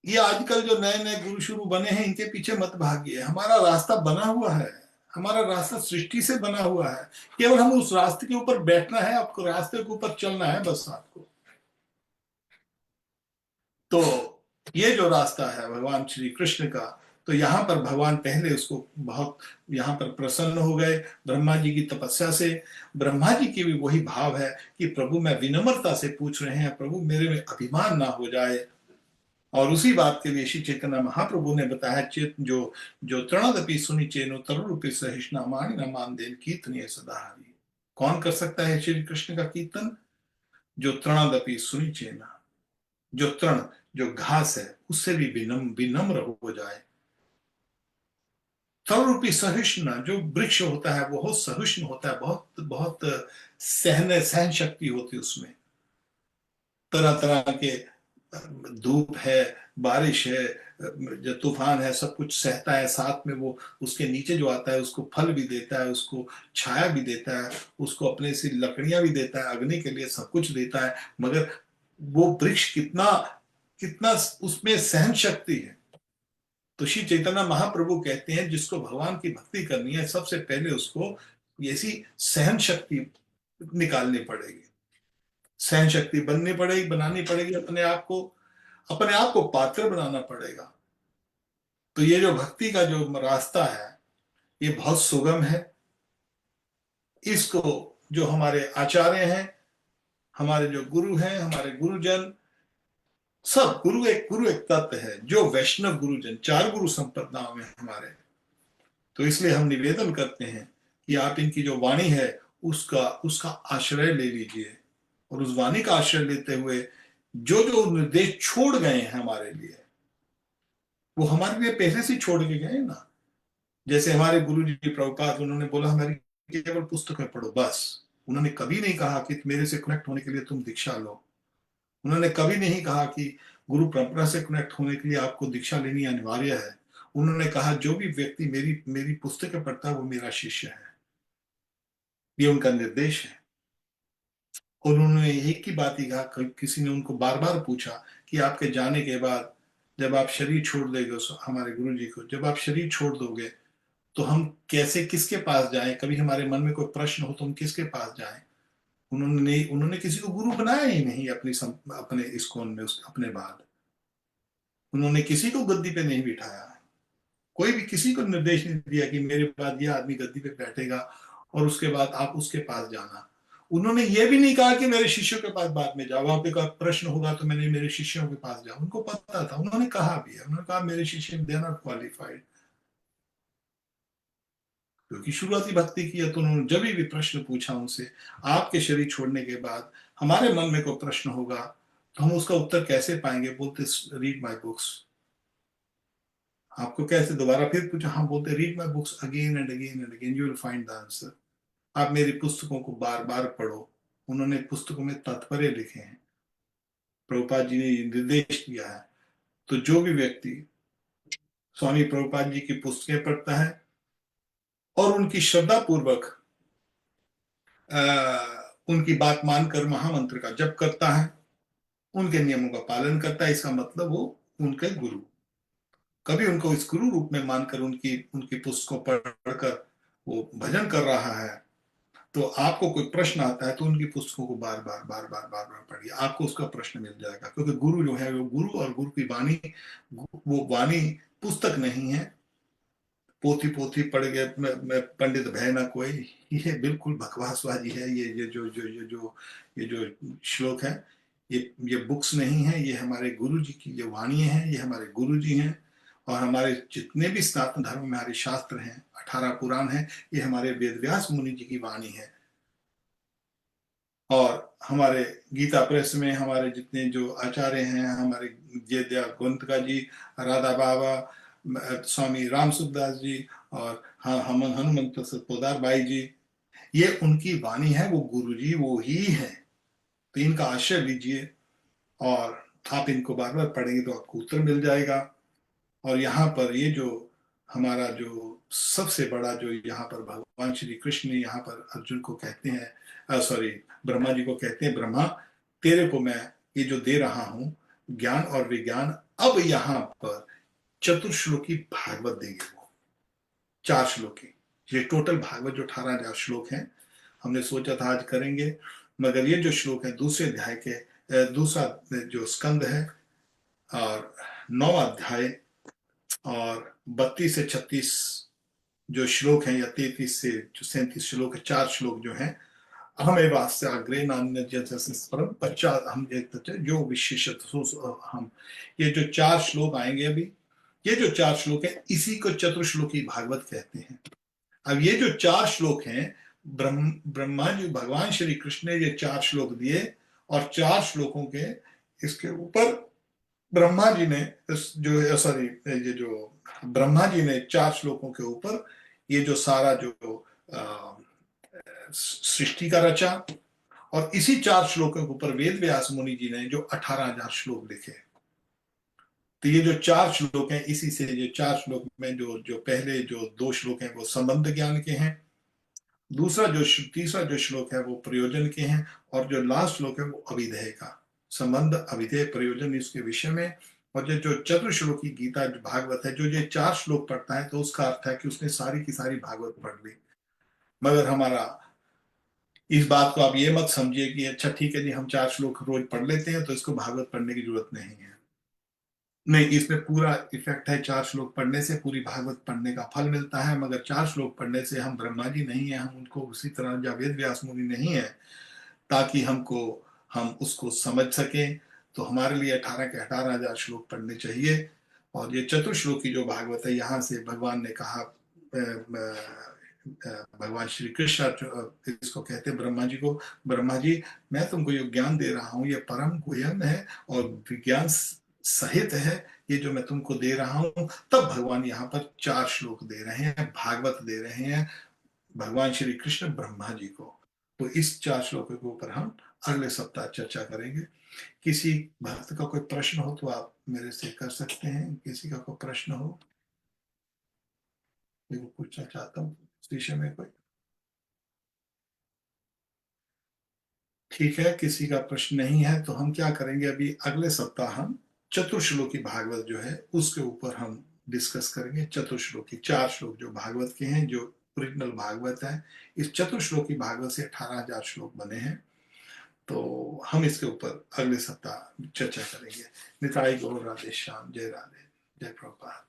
ये आजकल जो नए नए गुरु शुरू बने हैं, इनके पीछे मत भागिए। हमारा रास्ता बना हुआ है, हमारा रास्ता सृष्टि से बना हुआ है। केवल हम उस रास्ते के ऊपर बैठना है, आपको रास्ते के ऊपर चलना है बस आपको। तो ये जो रास्ता है भगवान श्री कृष्ण का, तो यहाँ पर भगवान पहले उसको बहुत यहाँ पर प्रसन्न हो गए ब्रह्मा जी की तपस्या से। ब्रह्मा जी की भी वही भाव है कि प्रभु मैं विनम्रता से पूछ रहे हैं, प्रभु मेरे में अभिमान ना हो जाए। और उसी बात के लिए श्री चैतन्य महाप्रभु ने बताया, चेत जो जो तृणदपि सुनि चेनो तरुरूपि सहिष्णा मानि न मान देन कीर्तनीय सदा हरि। कौन कर सकता है श्री कृष्ण का कीर्तन? जो तृणदपि सुनि चेना, जो तृण, जो घास है, उससे भी विनम्र हो जाए। तरुरूपी सहिष्णु, जो वृक्ष होता है वो बहुत सहिष्णु होता है, बहुत बहुत सहन शक्ति होती है उसमें। तरह तरह के धूप है, बारिश है, जो तूफान है, सब कुछ सहता है। साथ में वो उसके नीचे जो आता है उसको फल भी देता है, उसको छाया भी देता है, उसको अपने से लकड़ियां भी देता है, अग्नि के लिए सब कुछ देता है। मगर वो वृक्ष कितना कितना उसमें सहन शक्ति है। तो श्री चैतन्य महाप्रभु कहते हैं जिसको भगवान की भक्ति करनी है, सबसे पहले उसको ऐसी सहन शक्ति निकालनी पड़ेगी, सहन शक्ति बननी पड़ेगी, बनानी पड़ेगी। अपने आप को पात्र बनाना पड़ेगा। तो ये जो भक्ति का जो रास्ता है, ये बहुत सुगम है। इसको जो हमारे आचार्य हैं हमारे जो गुरु हैं, हमारे गुरुजन, सब गुरु एक तत्व है। जो वैष्णव गुरुजन, 4 गुरु संप्रदायों में हमारे, तो इसलिए हम निवेदन करते हैं कि आप इनकी जो वाणी है उसका उसका आश्रय ले लीजिए, और उस वाणी का आश्रय लेते हुए जो जो निर्देश छोड़ गए हैं हमारे लिए, वो हमारे लिए पहले से छोड़ के गए ना। जैसे हमारे गुरु जी प्रभुपाद, उन्होंने बोला हमारी केवल पुस्तकें पढ़ो बस। उन्होंने कभी नहीं कहा कि मेरे से कनेक्ट होने के लिए तुम दीक्षा लो। उन्होंने कभी नहीं कहा कि गुरु परंपरा से कनेक्ट होने के लिए आपको दीक्षा लेनी अनिवार्य है। उन्होंने कहा जो भी व्यक्ति मेरी मेरी पुस्तकें पढ़ता है वो मेरा शिष्य है। ये उनका निर्देश है। और उन्होंने एक ही बात ही कहा, किसी ने उनको बार बार पूछा कि आपके जाने के बाद जब आप शरीर छोड़ देंगे, हमारे गुरु जी को, जब आप शरीर छोड़ दोगे तो हम कैसे, किसके पास जाएं? कभी हमारे मन में कोई प्रश्न हो तो हम किसके पास जाएं? उन्होंने किसी को गुरु बनाया ही नहीं अपने इस्कॉन में, अपने बाद उन्होंने किसी को गद्दी पे नहीं बिठाया। कोई भी किसी को निर्देश नहीं दिया कि मेरे बाद यह आदमी गद्दी पे बैठेगा और उसके बाद आप उसके पास जाना। उन्होंने ये भी नहीं कहा कि मेरे शिष्यों के पास बाद में जाओ, वहां पे कोई प्रश्न होगा तो मैंने मेरे शिष्यों के पास जाओ। उनको पता था, उन्होंने कहा भी है, उन्होंने कहा मेरे शिष्य दे आर नॉट क्वालिफाइड। क्योंकि शुरुआती भक्ति की है, तो उन्होंने जब भी प्रश्न पूछा उनसे, आपके शरीर छोड़ने के बाद हमारे मन में कोई प्रश्न होगा तो हम उसका उत्तर कैसे पाएंगे? बोलते रीड माई बुक्स। आपको कैसे दोबारा फिर पूछा? हम बोलते read my books again and again and again, you will find the answer. आप मेरी पुस्तकों को बार बार पढ़ो। उन्होंने पुस्तकों में तात्पर्य लिखे हैं, प्रभुपाद जी ने निर्देश दिया है। तो जो भी व्यक्ति स्वामी प्रभुपाद जी की पुस्तकें पढ़ता है और उनकी श्रद्धा पूर्वक उनकी बात मानकर महामंत्र का जप करता है, उनके नियमों का पालन करता है, इसका मतलब वो उनके गुरु, कभी उनको इस गुरु रूप में मानकर उनकी उनकी पुस्तकों पढ़कर वो भजन कर रहा है, तो आपको कोई प्रश्न आता है तो उनकी पुस्तकों को बार बार बार बार बार बार पढ़िए, आपको उसका प्रश्न मिल जाएगा। क्योंकि गुरु जो है वो गुरु, और गुरु की वाणी, वो वाणी पुस्तक नहीं है, पोथी पोथी पढ़ गए मैं पंडित भय ना कोई, ये बिल्कुल बकवासबाजी है। ये जो श्लोक है, ये बुक्स नहीं है, ये हमारे गुरु जी की जो वाणी है, ये हमारे गुरु जी हैं। और हमारे जितने भी सनातन धर्म में हमारे शास्त्र हैं, 18 पुराण हैं, ये हमारे वेद व्यास मुनि जी की वाणी है। और हमारे गीता प्रेस में हमारे जितने जो आचार्य हैं, हमारे जयदया गोंतका जी, राधा बाबा, स्वामी राम सुखदास जी, और हाँ हम हनुमंत पोदार भाई जी, ये उनकी वाणी है, वो गुरु जी वो ही है। तो इनका आश्रय लीजिए और आप इनको बार बार पढ़ेंगे तो आपको उत्तर मिल जाएगा। और यहाँ पर ये जो हमारा जो सबसे बड़ा जो यहाँ पर भगवान श्री कृष्ण यहाँ पर अर्जुन को कहते हैं, सॉरी ब्रह्मा जी को कहते हैं, ब्रह्मा तेरे को मैं ये जो दे रहा हूं ज्ञान और विज्ञान, अब यहाँ पर चतुर्श्लोकी भागवत देंगे वो, 4 श्लोकी। ये टोटल भागवत जो 18,000 श्लोक हैं, हमने सोचा था आज करेंगे, मगर ये जो श्लोक है दूसरे अध्याय के दूसरा जो स्कंद है, और 9वां अध्याय, और 32 से 36 जो श्लोक हैं, या 33 से जो 37 श्लोक है, 4 श्लोक जो हैं, हमें वास्ते अग्रे नान्य परम पश्चात हम जो विशेषत हम, ये जो 4 श्लोक आएंगे अभी, ये जो 4 श्लोक है इसी को चतुर्श्लोकी भागवत कहते हैं। अब ये जो 4 श्लोक हैं, ब्रह्मा जी भगवान श्री कृष्ण ने ये 4 श्लोक दिए, और 4 श्लोकों के इसके ऊपर ब्रह्मा जी ने जो सॉरी ये जो ब्रह्मा जी ने 4 श्लोकों के ऊपर ये जो सारा जो सृष्टि का रचा, और इसी 4 श्लोकों के ऊपर वेद व्यास मुनि जी ने जो 18,000 श्लोक लिखे। तो ये जो 4 श्लोक हैं, इसी से ये 4 श्लोक में जो जो पहले जो 2 श्लोक हैं वो संबंध ज्ञान के हैं, तीसरा जो श्लोक है वो प्रयोजन के हैं, और जो लास्ट श्लोक है वो अभिधेय का, संबंध अभिधेय प्रयोजन इसके विषय में। और जो चतुर्श्लोकी गीता जो भागवत है, जो ये 4 श्लोक पढ़ता है तो उसका अर्थ है कि उसने सारी की सारी भागवत पढ़ ली। मगर हमारा इस बात को आप ये मत समझिए कि अच्छा ठीक है जी हम 4 श्लोक रोज पढ़ लेते हैं तो इसको भागवत पढ़ने की जरूरत नहीं है। नहीं, इसमें पूरा इफेक्ट है। 4 श्लोक पढ़ने से पूरी भागवत पढ़ने का फल मिलता है, मगर 4 श्लोक पढ़ने से हम ब्रह्मा जी नहीं है, हम उनको उसी तरह या वेद व्यास मुनि नहीं है, ताकि हमको हम उसको समझ सकें, तो हमारे लिए 18 के 18,000 श्लोक पढ़ने चाहिए। और ये चतुश्लोकी जो भागवत है, यहाँ से भगवान ने कहा, भगवान श्री कृष्ण इसको कहते हैं ब्रह्मा जी को, ब्रह्मा जी, मैं तुमको ये ज्ञान दे रहा हूँ, ये परम गुह्यम है और विज्ञान सहित है, ये जो मैं तुमको दे रहा हूँ। तब भगवान यहाँ पर 4 श्लोक दे रहे हैं, भागवत दे रहे हैं भगवान श्री कृष्ण ब्रह्मा जी को। तो इस 4 श्लोकों के ऊपर हम अगले सप्ताह चर्चा करेंगे। किसी भक्त का कोई प्रश्न हो तो आप मेरे से कर सकते हैं, किसी का कोई प्रश्न हो, मैं पूछना चाहता हूँ इस विषय में कोई। ठीक है, किसी का प्रश्न नहीं है तो हम क्या करेंगे, अभी अगले सप्ताह हम चतुर्श्लोकी भागवत जो है उसके ऊपर हम डिस्कस करेंगे। चतुर्श्लोकी 4 श्लोक जो भागवत के हैं, जो ओरिजिनल भागवत है, इस चतुर्श्लोकी भागवत से 18,000 श्लोक बने हैं। तो हम इसके ऊपर अगले सप्ताह चर्चा करेंगे। निताई गौर, राधे श्याम, जय राधे, जय प्रभुपाद।